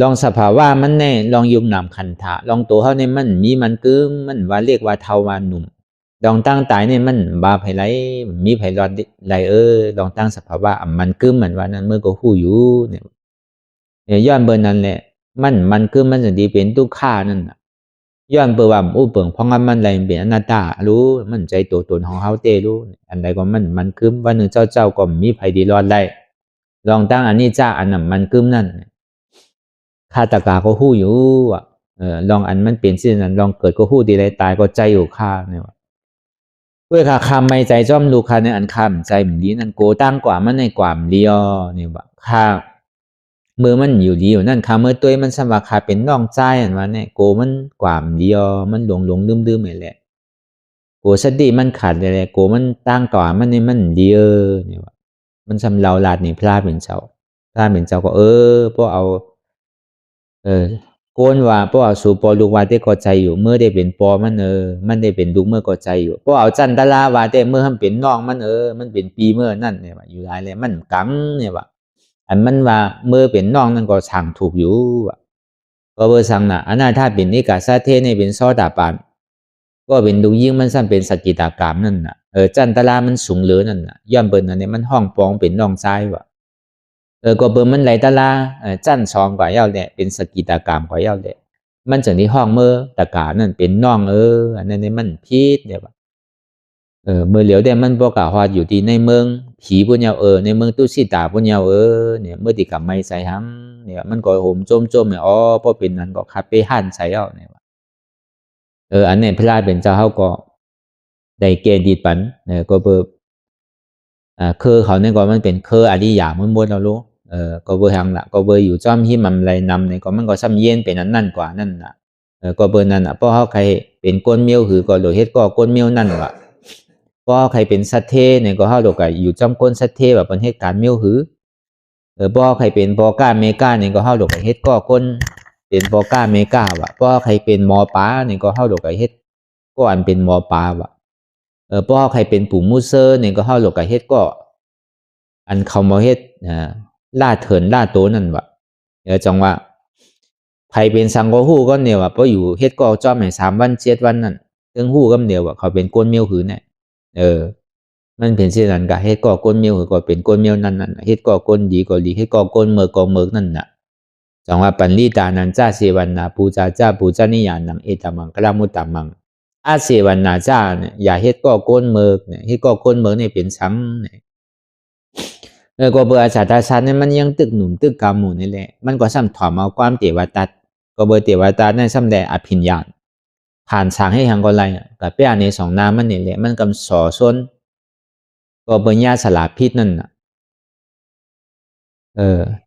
ลองสภาวะมันแน่ลองยุมนำคันถะลองตัวเขาเนี่ยมันมีมันกึมมันว่าเรียกว่าเทาวานุ่มลองตั้งตายเนี่ยมันบาไผไหลมีไผรอดไหลลองตั้งสภาวะมันกึมเหมือนว่านั้นเมื่อก็หู้อยู่เนี่ยย้อนเบอร์นั้นแหละมันคือมันจะดีเป็นทุกข้านั่นน่ะย้อนเปิดว่าอู้เปิงเพราะงั้นมันอะไรเป็นอนัตตารู้มันใจตัวตนของเขาเตรู้อันใดก็มันคือวันหนึ่งเจ้าก็มีไผดีรอดได้ลองตั้งอันนี้จ้าอันนั้นมันคือนั่นคาตากาก็หู้อยู่อ่ะลองอันมันเปลี่ยนสิ่งนั้นลองเกิดก็หู้ดีไรตายก็ใจอยู่ข้าเนี่ยว่าเพื่อคำไม่ใจจ้อมลูกคาในอันคำใจเหมือนดีนั่นโกตั้งกว่ามันในความเลียวเนี่ยว่าข้าเมื่อมันอยู่ดีอยู่นั่นค่ะเมื่อตัวมันสมาคาเป็นน้องใจอันว่าเนี่ยโกมันกว่ามเดียวมันหลงดื้อๆแหละโกสติมันขาดเลยโกมันตั้งต่อมันนี่มันเดียวเนี่ยว่ามันสำเราลาดนี่พลาดเป็นเจ้าก็พวกเอาโกนว่าพวกเอาสู่ปอลูกว่าได้ก็ใจอยู่เมื่อได้เป็นปอมันมันได้เป็นลูกเมื่อก็ใจอยู่พวกเอาจันตลาว่าได้เมื่อทำเป็นน้องมันมันเป็นปีเมื่อนั่นเนี่ยว่าอยู่หลายเลยมันกังเนี่ยว่าอันมันว่าเมื่อเป็นน้องนั่นก็สั่งถูกอยู่ก็เบอร์สั่งน่ะอันนั้นถ้าเป็นนิกาซาเทเนี่ยเป็นซอดาปานก็เป็นดูยิ่งมันสั่นเป็นสกิตากรรมนั่นน่ะจันตลามันสูงเหลือนั่นน่ะย่อมเบิ่นอันนี้มันห้องปองเป็นน้องชายว่ะก็เบิ่นมันไหลตลาจันซองกว่าเย้าแหละเป็นสกิตากรรมกว่าเย้าแหละมันจังที่ห้องเมื่อตะกานั่นเป็นน้องอันนั้นนี่มันผิดเนี่ยว่ะเมื่อเหลียวแต่มันบ่กะฮอดอยู่ที่ในเมืองผีพุ่นยาวในเมืองตุสิตาพุ่นยาวเนี่ยเมื่อที่กลับไม่ใส่หังเนี่ยมันก็โหมจมเนี่ยพอเป็นนั้นก็คับไปหั่นใส่เอาเนี่ยว่าอันนี้พระราชเป็นเจ้าเฮาก็ได้เกณฑ์ดีปันก็เบิ่ คือเขาเนี่ยก็มันเป็นคืออริยะมันหมดแล้วรู้ก็เบอร์หังละก็เบอร์อยู่จอมที่มันไรนำเนี่ยก็มันก็ซ้ำเย็นเป็นนั่นกว่านั่นละก็เบอร์นั่นเพราะเขาใครเป็นก้นเมียวหือก็โดยเฮ็ดก็ก้นเมียวนั่นวะเพราะใครเป็นสัตเทเนี่ยก็เขาโดยก็อยู่จอมก้นสัตเทแบบเป็นเหตุการณ์เมียวหือเพราะใครเป็นปอก้าเมก้าเนี่ยก็เขาโดยก็เฮ็ดก็ก้นเป็นปอก้าเมก้าวะเพราะใครเป็นมอป้าเนี่ยก็เขาโดยก็เฮ็ดก็อันเป็นมอป้าวะเพราะใครเป็นปู่มูเซอร์เนี่ยก็เขาโดยก็เฮ็ดก็อันเขามาเฮ็ดล่าเถินล่าโตนั่นวะจังว่าใครเป็นสังโกฮู้ก็เนี่ยว่าเพราะอยู่เฮ็ดก็จอมให้3 วัน 7 วันนั่นซึ่งฮู้ก็เนี่ยว่าเขาเป็นก้นเมียวหือเนี่ยมันเป็นเช่นนั้นก็เฮ็ดก็ก้นเมียวหือก็เป็นก้นเมียวนั่นเฮ็ดก็ก้นดีก็ดีเฮ็ดก็ก้นเมิกนั่นน่ะจังว่าปัญลีตานันจ้าเสวันนาปูจาจ้าปูจานิยานังเอตมังกะมุตตะมังอาเสวันนาจ้าเนี่ยอย่าเฮ็ดก็ก้นเมิกเนี่ยเฮ็ดก็ก้นเมิกเนี่ยเป็นสังเนี่ยก็เบอร์อาจารย์ตาชันเนี่ยมันยังตึกหนุ่มตึกกาหมู่นี่แหละมันก็ซ้ำถอมเอาความเตวตัดก็เบอร์เตวตัดนั่นซ้ำแดอภิญญาผ่านสางให้หังก็ไรกับเปียใน2 น้ำมันนี่แหละมันกำสอซ้นก็เบอร์ญาสลาพิษนั่นน่ะ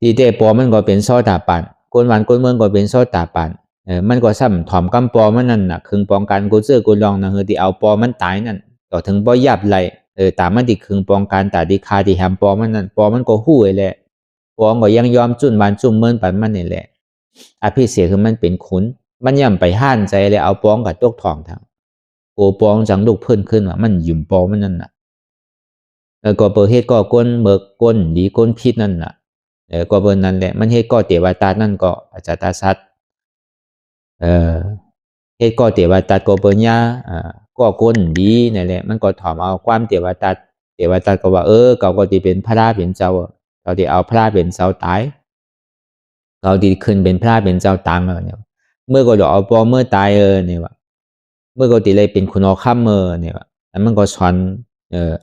ดีเตปอมันก็เป็นโซตาปันก้นหวานก้นเมืองก็เป็นโซตาปันมันก็ซ้ำถอมกำปอมันนั่นน่ะคึงป้องกันกูเจอกูลองนะเฮอที่เอาปอมันตายนั่นก็ถึงบ่ยับไหลตามมันที่คึงป้องกันตาดีคาที่แฮมปอมันนั่นปอมันก็หู้ไอ้แหละปอก็ยังยอมจุ่นบานจุ่มเมินปันมันนี่แหละอภิเษกคือมันเป็นขุนมันย่ำไปห้านใจเลยเอาปองกับตกทองทางโกปองจังลูกเพิ่นขึ้นว่ามันหยุ่มปอมันนั่นน่ะก็เปิดเฮ็ดก็ก้นเบิกก้นดีก้นพิษนั่นน่ะก็เบิ่นนั่นแหละมันเฮ็ดก็เตวตานั่นก็อาจารย์ตาสัตเฮ็ดก็เตวตาก็เบิ่นญาก็ก้นดีนั่นแหละมันก็ถอมเอาความเตวตาก็ว่าเขาก็สิเป็นพระเป็นเจ้าเขาสิเอาพระเป็นเจ้าตายเขาสิขึ้นเป็นพระเป็นเจ้าตังเนี่ยเมื่อก็ดอกเอาปอเมื่อตายเนี่ยว่าเมื่อก็สิเลยเป็นคุณอค่ำเนี่ยว่าแล้วมันก็สอน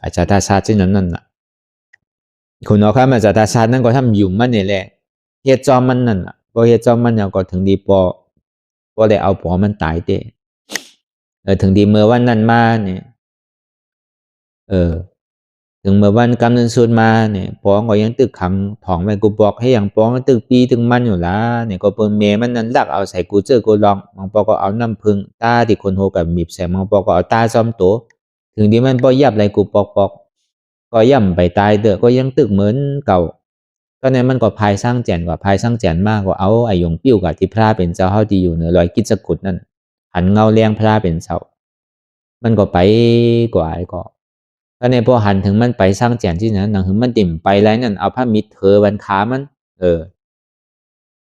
อาจารย์ตาสัตซึ่งนั่นน่ะคุณเอาครับมาจากตาชาตินั่นก็ทำยุ่มมันนี่แหละเฮ็ดจอมมันนั่นพอเฮ็ดจอมมันเนี่ยก็ถึงดีปอได้เอาปอมันตายเต้ถึงดีเมื่อวันนั้นมาเนี่ยถึงเมื่อวันกำนันสุดมาเนี่ยปอก็ยังตึกขังถองไว้กูบอกให้อย่างปอมันตึกปีตึงมันอยู่ละเนี่ยก็เปิ้นเมมันนั้นลักเอาใส่กูเจอกูลองบางปอก็เอาน้ำพึ่งตาที่คนโหกับมีบใส่บางปอก็เอาตาซ้อมโตถึงดีมันบ่ยับไรกูปอกก็ย่ำไปตายเด้อก็ยังตึกเหมือนเก่าก็ในมันก็ภายสร้างแจนกว่าภายสร้างแจนมากกว่าเอาไอ้ยงปิ้วกับที่พระเป็นเจ้าเฮาที่อยู่เหนือรอยกิจกุฎนั่นหันเงาเลี้ยงพระเป็นเจ้ามันก็ไปกว่าไอ้ก็ก็ในพอหันถึงมันไปสร้างแจนที่นั้นหนังถึงมันติ่มไปแล้วนั่นเอาผ้ามิดเธอบันขามัน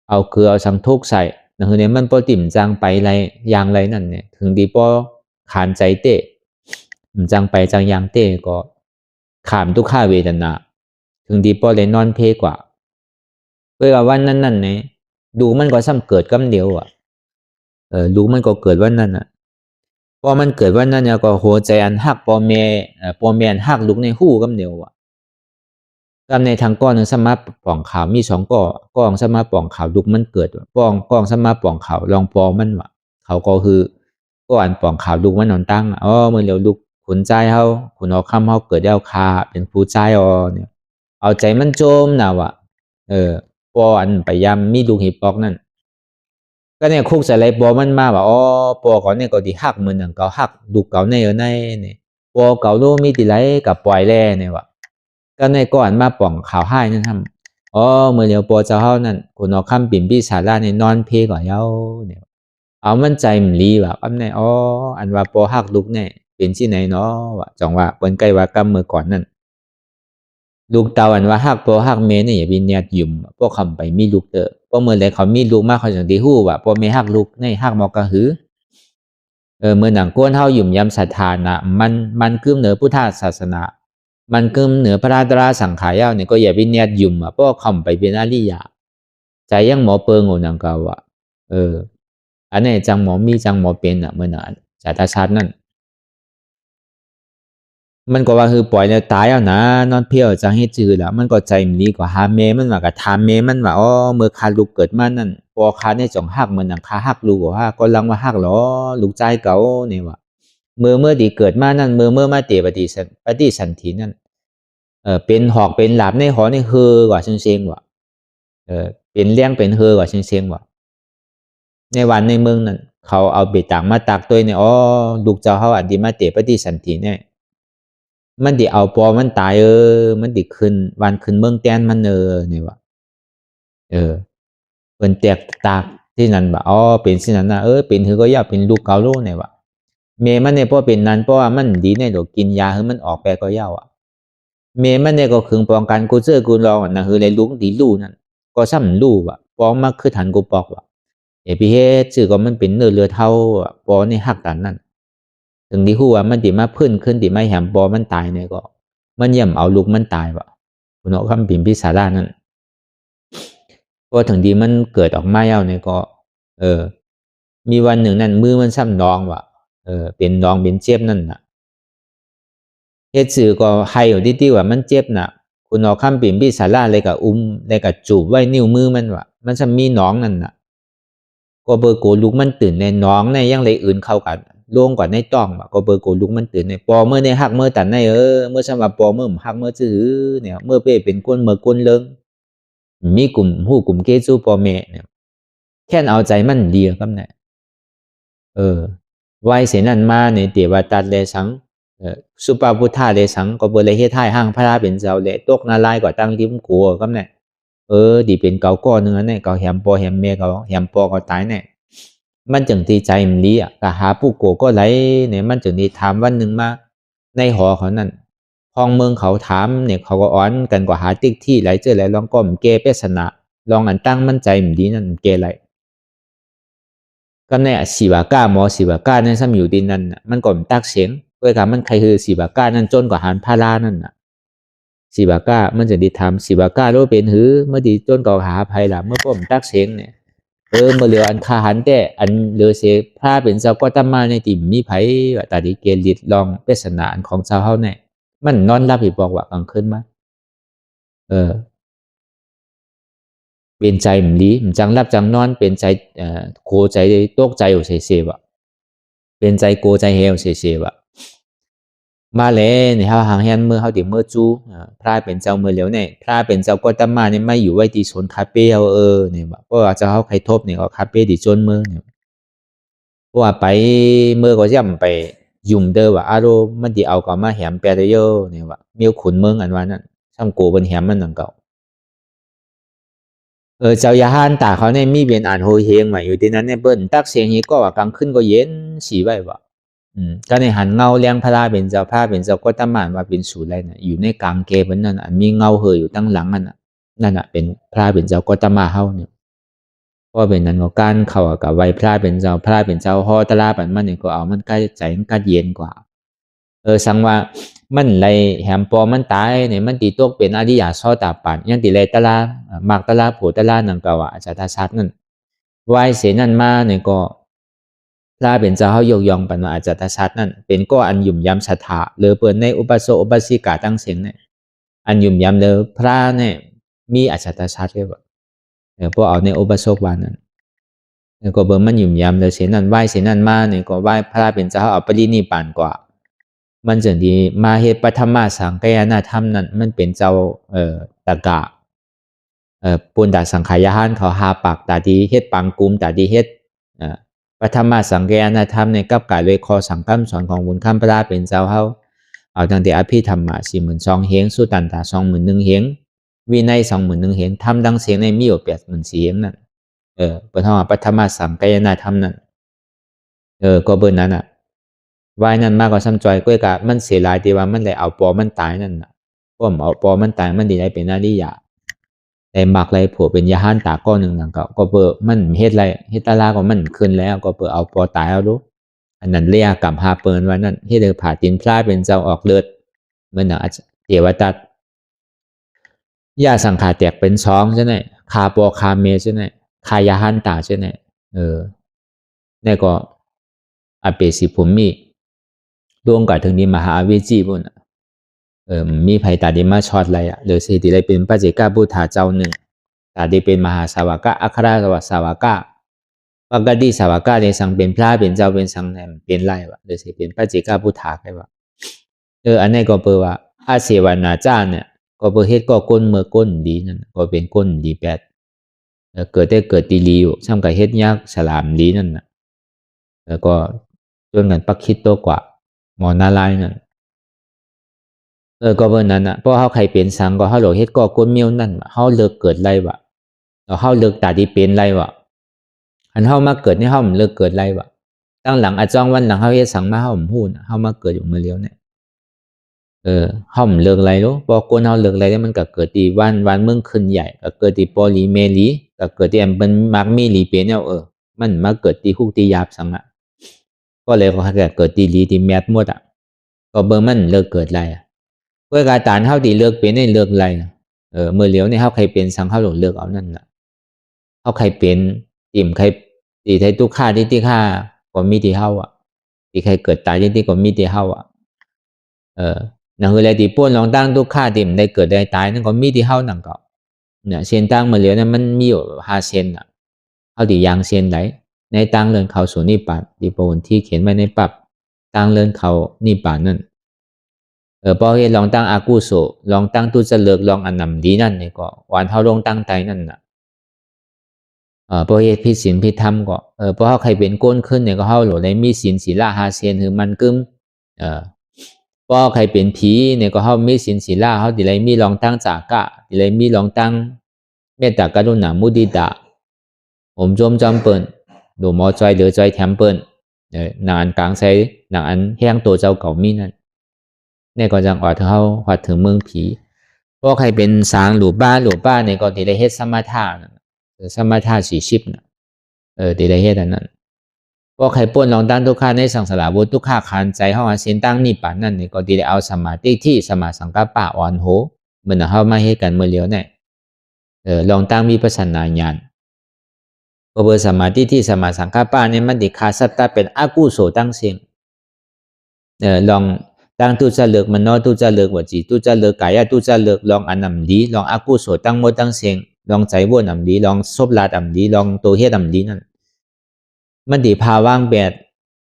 เอาคือเอาสังทุกใส่หนังเนี่ยมันพอติ่มจางไปไรยางไรนั่นเนี่ยถึงดีพอขานใจเตะจางไปจางยางเตะก็ขามทุกข้าเวทนาถึงดีพอเลยนอนเพกว่าเวลาวันนั้นเนี่ยดูมันก็ซ้ำเกิดกำเดียวดูมันก็เกิดวันนั้นพอมันเกิดวันนั้นเนี่ยก็หัวใจอันหักปอแม่อันหักลูกในหู้กำเดียวกำในทางก้อนหนึ่งสมาป่องขาวมี2ก้องสมาป่องขาวลูกมันเกิดก้องสมาป่องขาวลองปอมันว่าเขาก็คือก้อนป่องขาวลูกมันนอนตั้งเมื่อเร็วลูกขุนใจเขาขุนเอาคำเขาเกิดได้คาเป็นผู้ใจเนี่ยเอาใจมันโจมนะวะปออันไปยำมีลูกหิปอกนั่นก็เนี่ยคุกใส่ไรปอมันมาว่าปอก่อนเนี่ยก็ดีหักมือหนึ่งก็หักลูกเก่าในเนี่ยปอเก่าโลมีติไรกับปล่อยแร่เนี่ยว่ะก็ในก่อนมาป่องข่าวให้นั่นทำเมื่อเร็วปอเจ้าเฮานั่นขุนเอาคำปิ่มพี่สาราเนี่ยนอนเพก่อนเย้าเนี่ยเอามันใจมันรีว่ะอันเนี่ยอันว่าปอหักลูกเนี่ยเป็นที่ไหนเนาะวะจังว่าเปิ้นใกล้ว่ากำมือก่อนนั่นลูกเต่าอันว่าหักปอหักเมเนี่ยอย่าบินเนียดยุ่มพวกคำไปมีลูกเตอพอเมื่อไรเขามีลูกมากเขาจังดีฮู้ว่าพอเมหักลูกในหักมอกระหือเมื่อหนังก้นเฮายุ่มยำศรัทธานะมันกึ้มเหนือพุทธศาสนามันกึ้มเหนือพระราตราสังขารเนี่ยก็อย่าบินเนียดยุ่มพวกคำไปเป็นอริยะใจยังหมอเปิงโอนังกาวะอันนี้จังหมอมีจังหมอเป็นเมื่อนั้นจาตาชาตินั่นมันก็ว่าคือปล่อยแล้วตายเอานะนอนเพียวจังให้จือแล้วมันก็ใจมันดีกว่าหาเมมันว่ากับถามเมมันว่าเมื่อคาลูกเกิดมานั่นพอคาในจ่องหักมันหนังคาหักลูกว่าก็ลังว่าหักหรอลูกใจเก่าเนี่ยว่าเมื่อดีเกิดมานั่นเมื่อมาเตปฏิสันธินั่น เป็นหอกเป็นหลาบในหอนี่เฮอกว่าเชียงว่ะเป็นเลี้ยงเป็นเฮอกว่าเชียงว่ะในวันในเมืองนั้นเขาเอาเบ็ดต่างมาตักตัวเนี่ยอ๋อลูกเจ้าเขาอันดีมาเตะปฏิสันติเนี่ยมันดิเอาปอมันตายมันดิขึ้นวันขึ้นเมืองแตนมันเนี่ยว่ะเป็นแตกตากที่นั่นว่ะอ๋อเป็นที่นั่นนะเป็นเฮอก็อยากเป็นลูกเกาโลเนี่ยว่ะเมมันเนี่ยเพราะเป็นนั้นเพราะว่ามันดีเนี่ยเดี๋ยวกินยาให้มันออกไปก็เย้าอ่ะเมมันเนี่ยก็คึงป้องกันกูเจอกูรองนะคือเลยลุงดีลู่นั่นก็ซ้ำลู่ว่ะป้องมากคือทันกูปอกว่ะพี่เฮ็ดชื่อก็มันเป็นเรือเท่าปอในหักตันนั่นถึงที่หัวมันติมาพื้นขึ้นติมาแหมปอมันตายเนี่ยก็มันย่ำเอาลูกมันตายว่ะคุณเอาคำพิมพ์พิสารานั่นพอถึงดีมันเกิดออกมาเย้าเนี่ยก็มีวันหนึ่งนั่นมือมันซ้ำน้องว่ะเป็นน้องเป็นเจ็บนั่นน่ะเฮ็ดสื่อก็ให้อยู่ที่ว่ามันเจ็บน่ะคุณเอาคำพิมพ์พิสาราเลยกับเลยกับจูบไว้นิ้วมือมันว่ะมันจะมีน้องนั่นน่ะก็เบอร์โกลูกมันตื่นในน้องในยังเลยอื่นเข้ากันลงกว่าในต้องก็เบอร์โกลูกมันตื่นในปอเมื่อในหักเมื่อตันในเมื่อสำหรับปอเมื่อหักเมื่อซื้อเนี่ยเมื่อเป้เป็นก้นเมื่อก้นเลิงมีกลุ่มหู้กลุ่มเกจูปอเมเนี่ยแค่เอาใจมันดีครับเนี่ยไว้เสนันมาในเตียวตัดเลสังสุปาพุทธาเลสังก็เบอร์เลยเฮ็ดให้ห้างพระราเป็นเจ้าเลยตกนาลายกว่าตั้งริมกัวครับเนี่ยดีเป็นเก่าก้อนเนื้อเนี่ยเก่าแหมปอแหมเมเก่าแหมปอก็ตายเนี่ยมันจึงตีใจมันดีอ่ะก็หาผู้โกก็ไหลเนี่ยมันจึงดีถามวันหนึ่งมาในหอเขานั่นพองเมืองเขาถามเนี่ยเขาก็อ้อนกันกว่าหาติ๊กที่ไหลเจอไหลลองก้มเกเปสนะลองอันตั้งมั่นใจมันดีนั่นเกไหลก็เนี่ยสีบาก้าหมอสีบาก้านั่นซ้ำอยู่ดินนั่นมันก่อมตักเสียงด้วยกันมันใครคือสีบาก้านั่นจนกว่าหานพารานั่นน่ะสีบาก้ามันจะดีทำสีบาก้ารู้เป็นหือเมื่อดีจนก่อหาภัยละเมื่อก่อมตักเสียงเนี่ยเมื่อเหลืออันคาหันแต่อันเหลือเสียพระเป็นเจ้าก็ตมาในติ่มมีไผว่าตาดีเกลิดลองเปสนาอันของเจ้าเฮาเนี่ยมันนอนรับอีบอกว่ากลางคืนมาเป็นใจมันดีมันจังรับจังนอนเป็นใจโกใจตกใจอยู่เสียๆว่ะเป็นใจโกใจเฮวเสียๆว่ะมาเลยเนี่ยเขาหางแฮนเมื่อเขาติเมื่อจูพระเป็นเจ้าเมื่อเหลียวเนี่ยพระเป็นเจ้าก็ตมาเนี่ยไม่อยู่ไว้ที่สวนคาเฟ่เอาเนี่ยเพราะว่าเจ้าเขาใครทบเนี่ยก็คาเฟ่ที่จนเมื่อเนี่ยเพราะว่าไปเมื่อก็ย่ำไปยุ่มเด้อว่าอารมณ์มันดีเอาก็มาแหมแปรเยอะเนี่ยว่ามีขุนเมืองอันว่านั้นช่างโกบนแหมมันนั่งเก่าเจ้ายาฮันตาเขาเนี่ยมีเบียนอ่านโฮเฮงมาอยู่ที่นั้นเนี่ยเบิ้ลตักเสียงนี้ก็ว่ากลางคืนก็เย็นสีไว้ว่าก็ในหันเงาเลี้ยงพระราเป็นเจ้าพระเป็นเจ้าก็ตมานว่าเป็นสูตรอะไรนะอยู่ในกลางเกบนั่นมีเงาเหยอยู่ตั้งหลังนั่นเป็นพระเป็นเจ้าก็ตมาเฮาเนี่ยเพราะเป็นนั้นก็การเข้ากับไว้พระเป็นเจ้าฮอตลาปันมันเนี่ยก็เอามันใกล้ใจมันก็เย็นกว่าสังว่ามันไรแหมปอมันตายเนี่ยมันตีตกเป็นอริยาซอตาปันยังตีไรตลามากตลาโผตลานังกว่าอาจารย์ชัดนั่นไว้เสนั่นมาเนี่ยก็พระเป็นเจ้าเขายกย่องปันว่าอาจารย์ชัดนั่นเป็นก็อันยุ่มยำศรัทธาหรือเปิดในอุปโสอุปสิกาตั้งเสียงเนี่ยอันยุ่มยำเลยพระเนี่ยมีอาจารย์ชัดเลยว่าพวกเอาในอุปโสวานั้นก็เบิ่งมันยุ่มยำเลยเสนั่นไหว้เสนั่นมาเนี่ยก็ไหว้พระเป็นเจ้าเอาปรินิพพานกว่ามันจึงดีมาเฮ็ดปฐมสังฆายนาธรรมนั่นมันเป็นเจ้าตะกะปุณดาสังขายานเขาหาปากตาดีเฮ็ดปังกุมตาดีเฮ็ดปฐมสังฆายนาธรรมในกับกายเลยคอสังคำสอนของบุญคำพระเป็นเจ้าเฮาเอาตั้งแต่อภิธรรมะ42,000เฮงสุตันตา21,000เฮงวินัย21,000เฮงทำดังเสียงในมีอยู่84,000เฮงนั่นปฐมสังฆายนาธรรมนั่นก็เบิ่นนั้นวายนั่นมากกว่าซ้ำจอยก้อยกะมันเสียหลายที่ว่ามันได้เอาปอมันตายนั่นน่ะเพราะเอาปอมันตายมันดีได้เป็นอริยะแต่มักไรผัวเป็นยาหันตาก้อนหนึ่งนั่นก็เปิดมันเฮ็ดไรเฮ็ดตาลาก็มันขึ้นแล้วก็เปิดเอาปอตายเอาดูอันนั้นเรียกกับหาเปินว่านั่นที่เดือผ่าตินพลาเป็นเจ้าออกเลือดเหมือนเจวตัดยาสังขารแตกเป็น2ใช่ไหมคาปอคาเมใช่ไหมคายาหันตาใช่ไหมนี่ก็อเปสิภูมิรวมกับถึงนี้มหาวิจิบุญมีไผตาดีมาช็อตอะไรหรือสิติได้เป็นพระเจ้าพุทธาเจ้าหนึ่งตาดีเป็นมหาสาวกะอัครสาวกะปกติสาวกะในสังเป็นพระเป็นเจ้าเป็นสังแหมเป็นไรวะหรือสิเป็นพระเจ้าพุทธาได้วะอันนี้ก็เปิดว่าอาเสวนาจารย์เนี่ย ก็เบอเฮ็ดก็ก้นเมื่อก้นดีนั่นก็เป็นก้นดีแปดเกิดได้เกิดตีลีอยู่ช่ำกับเฮ็ดยากฉลามดีนั่นนะแล้วก็จนกันปักคิดตัวกว่าหมอนาลายนั่นก็เบอร์นั้นนะเพราะเขาใครเป็นสังก็เขาหลอกเฮ็ดก็ก้นเมียวนั่นเขาเลิกเกิดไรวะเราเขาเลิกตาดีเป็นไรวะอันเขามาเกิดนี่เขามันเลิกเกิดไรวะตั้งหลังอาจ้องวันหลังเขาเฮ็ดสังมาเขาผมพูดเขามาเกิดอยู่เมื่อเลี้ยวเนี่ยเขามันเลิกไรรู้พอก้นเขาเลิกไรแล้วมันก็เกิดตีวันเมืองขึ้นใหญ่ก็เกิดตีปอลีเมลีก็เกิดตีมันมักมีลีเป็นเนี่ยมันมาเกิดตีคุกตียาบสังอ่ะก็เลยเขาเกิดตีลีตีแมทหมดอ่ะก็เบอร์มันเลิกเกิดไรเพื่อการตานเขาตีเลิกเป็นให้เลิกไรเมื่อเลี้ยวเนี่ยเขาใครเป็นสังเขาหลงเลิกเอานั่นแหละเขาใครเป็นติ่มใครตีไทยตุกข่าที่ข่าก็มีที่เขาอ่ะที่ใครเกิดตายที่ก็มีที่เขาอ่ะนั่นคืออะไรที่ป้วนลองตั้งตุกข่าติ่มได้เกิดได้ตายนั่นก็มีที่เขานั่นก็เนี่ยเส้นตั้งเมื่อเลี้ยวเนี่ยมันมีอยู่5 เส้นอ่ะเขาตียางเส้นไหนในตั้งเลินเขาสู่นิพพานที่พระองค์ที่เขียนไว้ในปับตั้งเลินเขานิพพานนั่นพอเฮ็ดลองตั้งอากุโสลองตั้งตุจะเลิกลองอันนำดีนั่นนี่ก็หวานเท่าลงตั้งใจนั่นน่ะพอเฮ็ดพิศีลพิธรรมก็พอเฮาใครเป็นก้นขึ้นเนี่ยก็เฮาโหลได้มีศีลศีล5 เส้นคือมันกึมพอใครเป็นผีเนี่ยก็เฮามีศีลศีลเฮาสิได้มีลองตั้งจากะสิได้มีลองตั้งเมตตากรุณามุทิตาผมจมจำเปิ้นดูหมอจอยเหลือจอยแถมเปิ้นนางอันกลางใส่นางอันแห้งตัวเจ้าเก่ามีนั่นเนี่ยก็จังว่าเขาว่าถึงเมืองผีเพราะใครเป็นสางหลูป้าเนี่ยก็ที่ได้เฮ็ดสมถะสมถะ40นะที่ได้เฮ็ดอันนั้นเพราะใครป้นลองตั้งทุกข้าในสังสารวัฏทุกข้าขันใจเฮาเส้นตั้งนิพพานนั่นนี่ก็ที่ได้เอาสมาธิที่สมาสังกัปปะอ่อนโหเหมือนเฮามาเฮ็ดกันเมื่อเลี้ยวเนี่ยลองตั้งวิปัสสนาญาณก็เบอร์สมาธิที่สมาสังกัปปะเนี่ยมันติขาสัตตะเป็นอกุโสตั้งเสียงลองตั้งตุจะเลิกมันนอตุจะเลิกวจีตุจะเลิกกายตุจะเลิกลองอันนำดีลองอากุโสตั้งหมดตั้งเสียงลองใจวนนำดีลองซบลาดำดีลองตัวเฮ็ดนำดีนั่นมันดีพาว่างแปด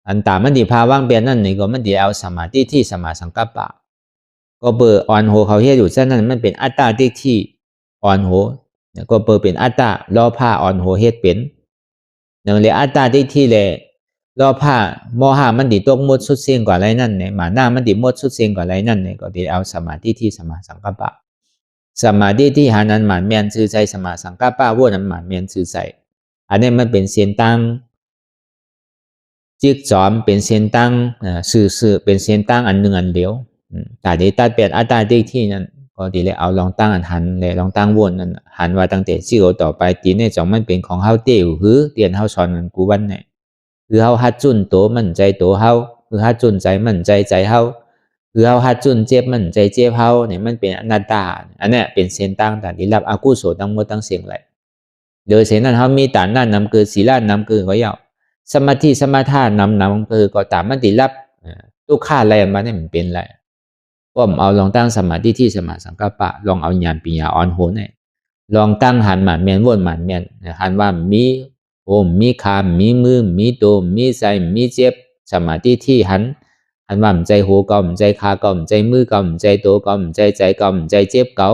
อันตามันดีพาว่างแปดนั่นนี่ก็มันดีเอาสมาธิที่สมาสังกัปปะก็เบอร์อ่อนโหเขาเฮ็ดอยู่ซะนั่นมันเป็นอัตตาที่อ่อนโหก็เบอร์เป็นอัตตาล้อผ้าอ่อนโหเฮ็ดเป็นนั่นเลยอัตตาที่แลรอผ้าโมหะมันดีตกมดสุดเสียงกว่าไรนั่นเนี่ยหมาหน้ามันดีมดสุดเสียงกว่าไรนั่นเนี่ยก็ดีเอาสมาธิที่สมาสังกัปปะสมาธิที่หานั้นหมานเมียนซื่อใจสมาสังกัปปะว่านั้นหมานเมียนซื่อใจอันนี้มันเป็นเสียนตั้งจิกจอมเป็นเสียนตั้งสื่อเป็นเสียนตั้งอันหนึ่งอันเดียวแต่ที่ตัดเปลี่ยนอัตตาที่นั่นก็ดีเลยเอาลองตั้งอันหันเลยลองตั้งวนนั่นหันว่าตั้งแต่ที่เราต่อไปตีเนี่ยจอมมันเป็นของเฮาเตี้ยวหือเตียนเฮาสอนมันกูวันเนี่ยคือเฮาฮัดจุนโตมั่นใจโตเฮาคือฮัดจุนใจมั่นใจใจเฮาคือเฮาฮัดจุนเจ็บมั่นใจเจ็บเฮาเนี่ยมันเป็นอนัตตาอันเนี้ยเป็นเส้นตั้งแต่ที่รับอากุโสตั้งหมดตั้งเสียงไรโดยเส้นนั้นเฮามีฐานนั่นนำคือศีลนำคือก็ยาวสมาธิสมาทานำคือก็ตามมันที่รับทุกข้าอะไรมาเนี่ยมันเป็นไรก็เอาลองตั้งสมาธิที่สมาสังกัปปะลองเอาญาณปัญญาอ่อนโหเนี่ยลองตั้งหันหมันเมียนวนหมันเมียนหันว่ามีโอมมีคามมีมือมีโตมีใจมีเจ็บสมาธิที่หันว่าใจหัวเก่าใจขาเก่าใจมือเก่าใจโตเก่าใจเก่าใจเจ็บเก่า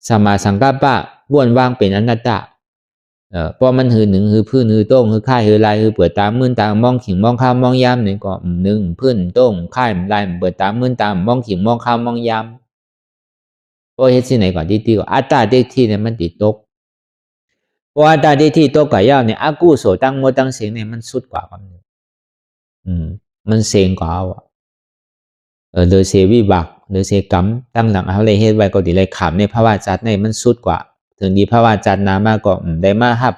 สมาสังกัปปะวนว่างเป็นอนัตตาเพราะมันหือหนึ่งหือพื้นหือโต้งหือค่ายหือลายหือเปิดตามมื่นตามมองขิงมองข้ามมองยามเนี่ยก็หนึ่งพื้นโต้งค่ายลายเปิดตามมื่นตามมองขิงมองข้ามมองยามเพราะเหตุที่ไหนก่อนที่อัตตาที่เนี่ยมันติดตกเพราะอัตตาที่ตกกับยาวเนี่ยอากุโสตั้งโมตั้งเสียงเนี่ยมันสุดกว่าความนึงมันเสียงกว่าโดยเสวิบักโดยเสกรรมตั้งหลังเอาเลยเหตุไว้ก็ดีเลยขามในภาวะจัดในมันสุดกว่าถึงดีภาวะจัดนามาก็ได้มาฮับ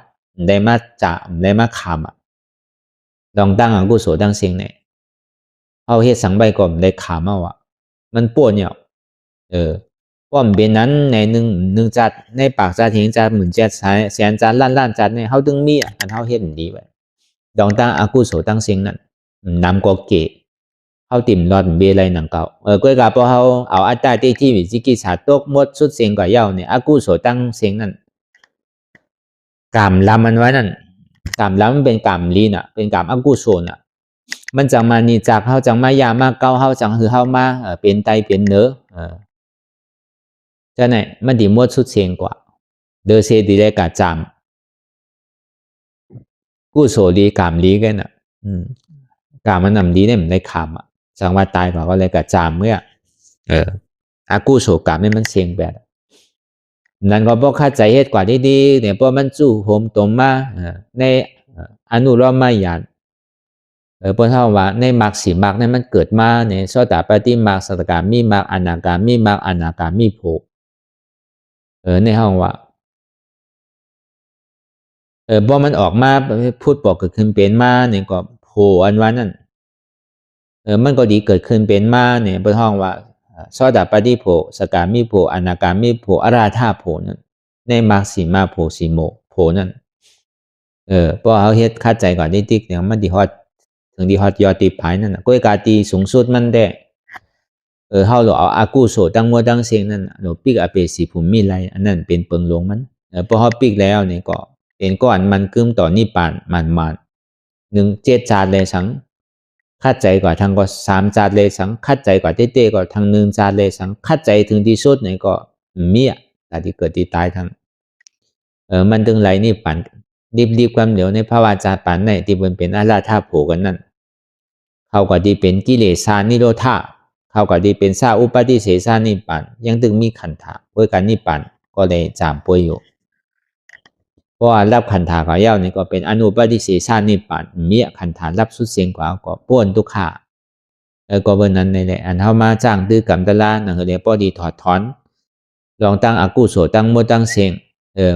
ได้มาจ่าได้มาขามลองตั้งอากุโสตั้งเสียงเนี่ยเอาเหตุสังใบก่อนได้ขามเอามันปวดเนี่ยว่ามันเป็นนั้นในหนึ่งจัดในปากจัดเห็นจัดหมื่นจัดแสนจัดล้านจัดเนี่ยเขาตึงมีอันเขาเห็นดีไว้ลองตั้งอากุโสตั้งเสียงนั้นนำก็เกะเขาติ่มรอดเบลัยหนังเก่าก็กับพอเขาเอาอัตตาที่วิจิกิจฉาตกหมดสุดเสียงกว่าเย้าเนี่ยอากุโสตั้งเสียงนั้นกามลำมันไว้นั่นกามลำมันเป็นกามลีน่ะเป็นกามอากุโสน่ะมันจังมานีจากเขาจังมายามาเก้าเขาจังคือเขามาเป็นไตเป็นเนื้อ cho này mà đi mua xuất hiện quả đỡ xe đi lại cả chạm cú sổ đi cảm lý cái nè cảmมันนำดีเนี่ยมันได้ขำอ่ะสังว่าตายกว่าก็เลยกระจามเมื่ออากูโศกรรมเนี่ยมันเสียงแบบนั่นก็บอกเข้าใจเหตุกว่าดีๆเนี่ยเพราะมันจู่โฮมตรงมาในอนุโลมมาอย่างเพราะเท่าว่าในมรรคสี่มรรคเนี่ยมันเกิดมาเนี่ยโสดาปัตติมรรคสัตตกามิมรรคอนาคามิมรรคอนาคามิโภในห้องว่าพอมันออกมาพูดบอกเกิดขึ้นเป็นมาเนี่ยก็โผอันว่านั่นมันก็ดีเกิดขึ้นเป็นมาเนี่ยเพราะห้องว่าโสดาปัตติโภสกามิโภอนาคามิโภอราธาโภนั่นในมรรคสี่มรรคโภสี่โภนั่นพอเขาเฮ็ดเข้าใจก่อนติ๊กเนี่ยมันดีฮอดถึงดีฮอดยอดตีพายนั่นก็กาตีสูงสุดมันได้เขาเราเอาอากูโสตั้งมัวตั้งเสียงนั่นเราปิกอาเปสีภูมิไรอันนั้นเป็นเปิงหลวงมันพอเขาปิกแล้วเนี่ยก็เป็นก้อนมันกึมต่อนิปานมันหนึ่งเจ็ดจานเลยสังคัดใจกว่าทางก็สามจานเลยสังคัดใจกว่าเต้ๆก็ทางหนึ่งจานเลยสังคัดใจถึงที่สุดเนี่ยก็มีอ่ะแต่ที่เกิดที่ตายทั้งมันถึงไรนี่ปานรีบความเหลวในภาวะจารปานไหนที่มันเป็นอาราธาโผกันนั่นเขาก็ที่เป็นกิเลสานิโรธาเขาก็ที่เป็นซาอุปาทิเสสานิปันยังถึงมีขันธะเพื่อการนิปันก็เลยจามป่วยอยู่เพราะว่ารับขันธะเขาเย้านี่ก็เป็นอนุปาทิเสสานิปันมีขันธะรับสุดเสียงกว่าก็ป้วนทุกขาก็เบอร์นั้นในแหละอันเขามาจ้างดื้อกรรมตะลาหนังเรียกพอดีถอดถอนลองตั้งอากุโสตั้งโมตั้งเสียง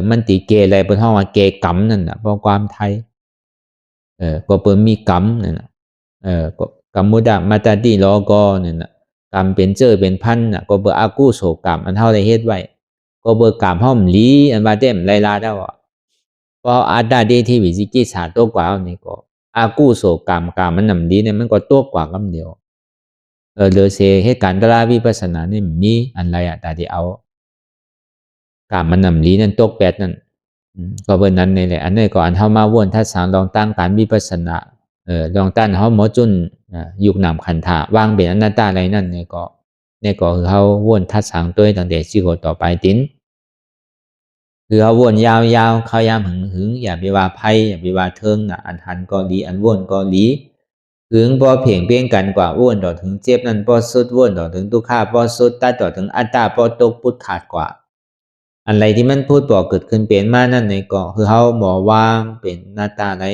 มันตีเกอะไรบนห้องว่าเกกรรมนั่นนะเพราะความไทยก็เปิดมีกรรมนั่นนะก็กรรมมุดามาตาดีล้อก็นั่นนะกรรมเป็นเจอเป็นพันน่ะก็เบอร์อากุโสกรรมอันเท่าไรเฮ็ดไว้ก็เบอร์กรรมห้อมลีอันว่าเต็มไล่ลาได้ว่าเพราะอาดาดีที่วิจิกิจฉาตัวกว่านี่ก็อากุโสกรรมมันนำดีเนี่ยมันก็ตัวกว่ากำเดียวเหลือเสียเหตุการณ์ตราวิปัสสนานี่มีอันไรแต่ที่เอากรรมมันนำลีนั่นตกแปดนั่นก็เบอร์นั้นนี่แหละอันนี้ก็อันเท่ามาวนถ้าสางลองตั้งการวิปัสสนาลองตั้งเขาหมอจุนยุคนำขันธะวางเป็นอนัตตาอะไรนั่นเนี่ยก็คือเขาวนทัดสางตัวตั้งแต่ชีวิตต่อไปติ้นคือเขาวนยาวเขายามหึงอย่าไปว่าไพ่อย่าไปว่าเทิงนะอันหันก็ดีอันวนก็ดีหึงพอเพียงเพียงกันกว่าวนต่อถึงเจ็บนั่นพอสุดวนต่อถึงทุกข้าพอสุดตัดต่อถึงอัตตาพอตกพุทธขาดกว่าอะไรที่มันพูดบอกเกิดขึ้นเป็นมานั่นในก็คือเขาหมอวางเป็นหน้าตาไหน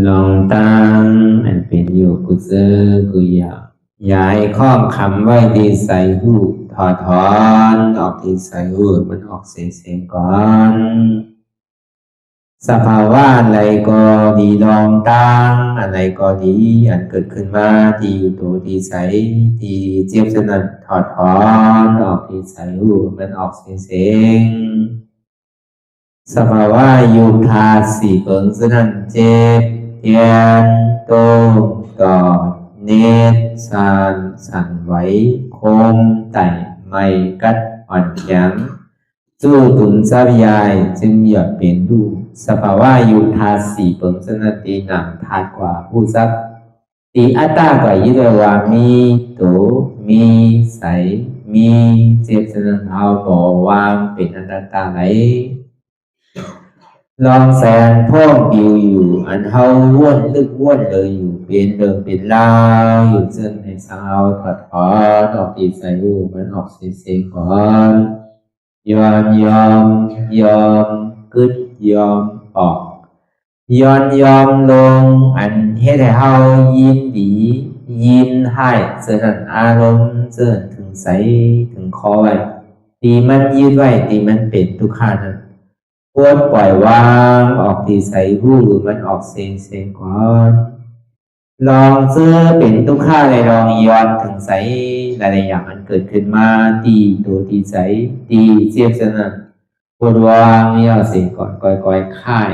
ลองตั้งอันเป็นอยู่กุเซอกุยาย้ายข้องคำไว้ที่ใส่หูถอดถอนออกที่ใส่หูมันออกเสียงก่อนสภาวะอะไรก็ดีลองตั้งอะไรก็ดีอันเกิดขึ้นมาที่อยู่ตัวที่ใส่ที่เจี๊ยบสนั่นถอดถอนออกที่ใส่หูมันออกเสียงสภาวะยุทธาสีเปิงสนั่นเจ็บเทียนโตกอดเนตสานสั่นไหวโคมไต่ไม่กัดอ่อนแข็งสู้ตุนทรัพยายจึงอยากเป็นดูสภาวะยุทธาสีเปิงสนั่นตีหนังทาดกว่าผู้ทรัพย์ตีอัตตากว่ายึดว่ามีโตมีใสมีเจ็บสนั่นเอาบ่วางเป็นอนัตตาไหลลองแสนพ่องปิวอยู่อันเฮาว่นลึกว่นเลยอยู่เป็นเดิมเป็นลาวอยู่ซึ่งในสาวถอดถอนออกตีใส่หูมันออกเสียงก่อนยอมกึดยอมออกยอมลงอันเฮ็ดให้เฮายินดียินให้เสื่อมอารมณ์เสื่อมถึงใสถึงคอไว้ตีมันยืดไว้ตีมันเป็นทุกขานั้นควรปล่อยวางออกที่ใส่หูมันออกเสียงก่อนลองเสื้อเป็นทุกข้าเลยลองย้อนถึงใสหลายๆอย่างมันเกิดขึ้นมาตีตัวตีใสตีเจียบสนั่นควรวางย่อเสียงก่อนก่อยค่าย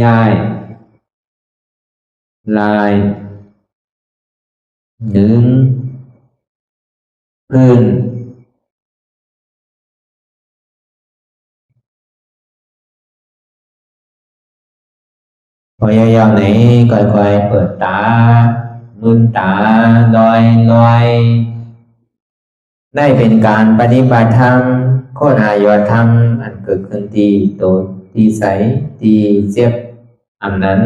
ย้ายลายหนึ่งพื้นพยายามไหนก่อยเปิดตาลืมตาลอยได้เป็นการปฏิบัติธรรมโคตรอายธรรมอันเกิดขึ้นที่โตที่ใสที่เจ็บอันนั้น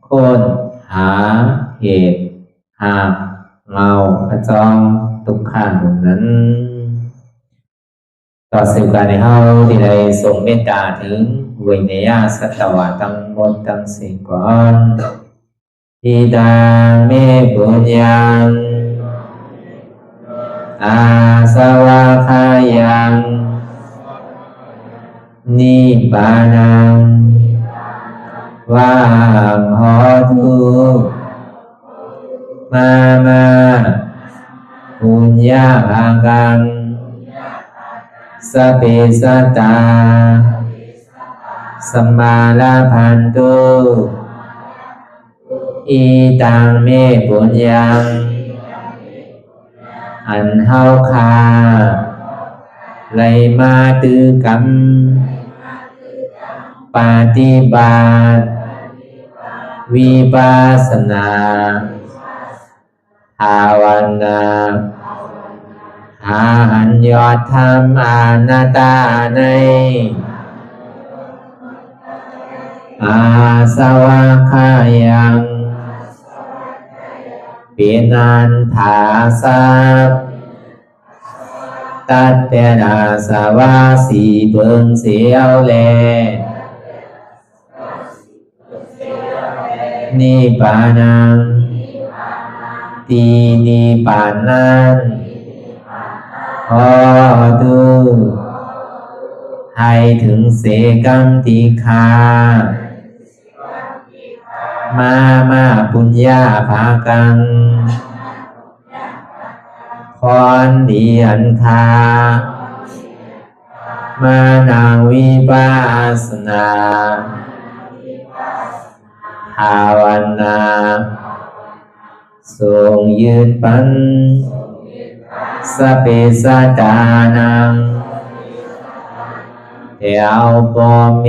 โคนหาเหตุหาเงาพระจองทุกขันนั้นต่อสืบการในเฮาที่ได้ส่งเมตตาถึงวิเนยสัตวะทั้งหมดทั้งสิ้นก่อนอิดาเมปุญญังอาสวะคายังนิบานังวาหอตุมาปุญญาภังกังสเปสัตตาสัมมาลาภันตุอิตังเมปุญญังอันเฮาคาไลมาตือกรรมปฏิบัติวิปัสสนาภาวนาหาหันยอดธรรมอนัตตาในอาสวะคายังเป็นอันถาสัพตัดเปนาสวะสีเปิงเสียวแลนิพพานังตีนิพพานันขอดูให้ถึงเสกัมติคามาปุญญาภากังพรดีอันคามานังวิปัสสนาภาวนาทรงยืนปันสเปสัตตานังเอวปอเม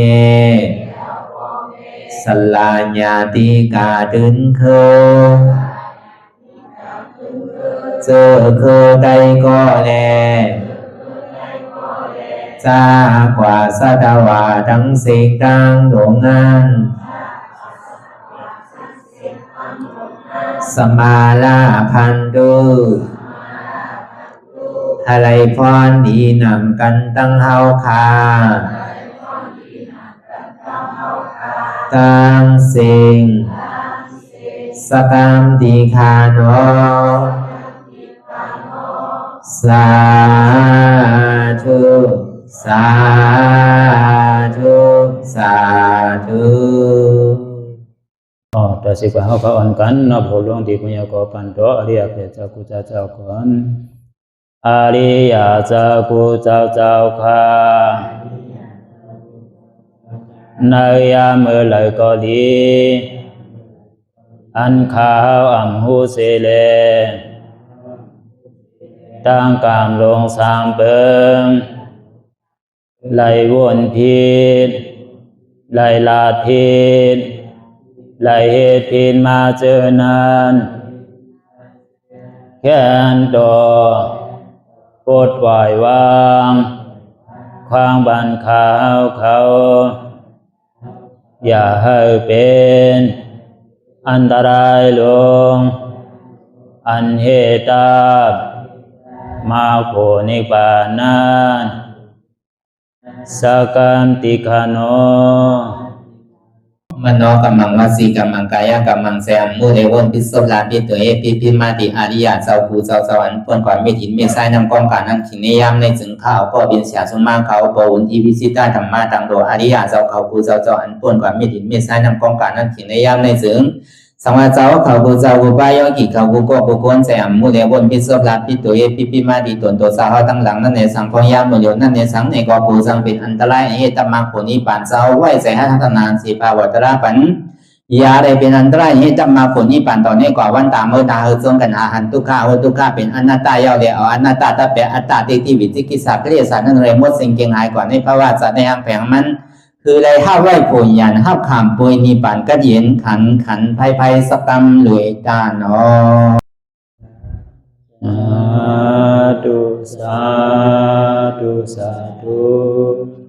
สลาญาติกาดึงเคเจอเคได้ก็แลจากว่าสัตวาทั้งสิ่งดังดวงนั้นสมาลาพันตุอะไรพรดีนำกันตั้งเฮาคา ตังสิงสกัมติคาโนสาธุสาธุสาธุ ต่อสิกว่าเขาอ่อนกันนับหัวลงที่ปุญญาโกปันโตอริยเปเจ้ากูเจ้าก่อนอริยเจ้ากูเจ้าค่ะในยามเมื่อไหร่ก็ดีอันข้าวอ่ำหูเสเลตั้งกามลงสามเปิงไหลวนพิษไหลลาดพิษไหลเหตุพิษมาเจอนานแค้นดอกปดไหววางความบันขาวเขาอย่าให้เป็นอันตรายลงอันเหตุตามาโผนิปานันสกัมติคาโนมโนกัมมังวสีกัมมังกายกัมมังแสมมุเรวนพิศลาปิตัวพิมาติอาริยะเจ้าภูเจ้าสวรรค์พ้นความไม่ถินไม่ใช่นำกองการนั้นขินนิยามในจึงข้าวก็บินเสียสมาเขาปวุนทีวิสิตาธรรมะตังโดอาริยะเจ้าเขาภูเจ้าสวรรค์พ้นความไม่ถินไม่ใช่นำกองการนั้นขินนิยามในจึงสังวาเจ้าเขาภูเจ้าภูปายกิเขาภูก็ภูคนแสมมุเรวนพิศลาปิตัวพิมาติตนตัวสาวตั้งหลังนั่นในสังพยามโยนั่นในสังในก็ภูสังเป็นอันตรายเหตุมาผลนิพานเจ้าไหวใส่ให้ทัศนานสีภาวตระปันยาได้เป็นอันตรายให้จำมาผลนิพพานตอนนี้กว่าวันตามเมื่อตาเฮจงกันอาหันทุกข้าทุกข้าเป็นอนัตตาเยาวเดียวอนัตตาถ้าเป็นอัตตาที่วิจิกิสาเกลียสารนั่นเลยหมดสิ่งเก่งหายกว่าในภาวะสัตว์ในห้างแผงมันคือเลยห้าไหวผลยันห้าขามปุยนิพพานก็เย็นขันภัยสกรรมรวยตาเนาะสาธุสาธุ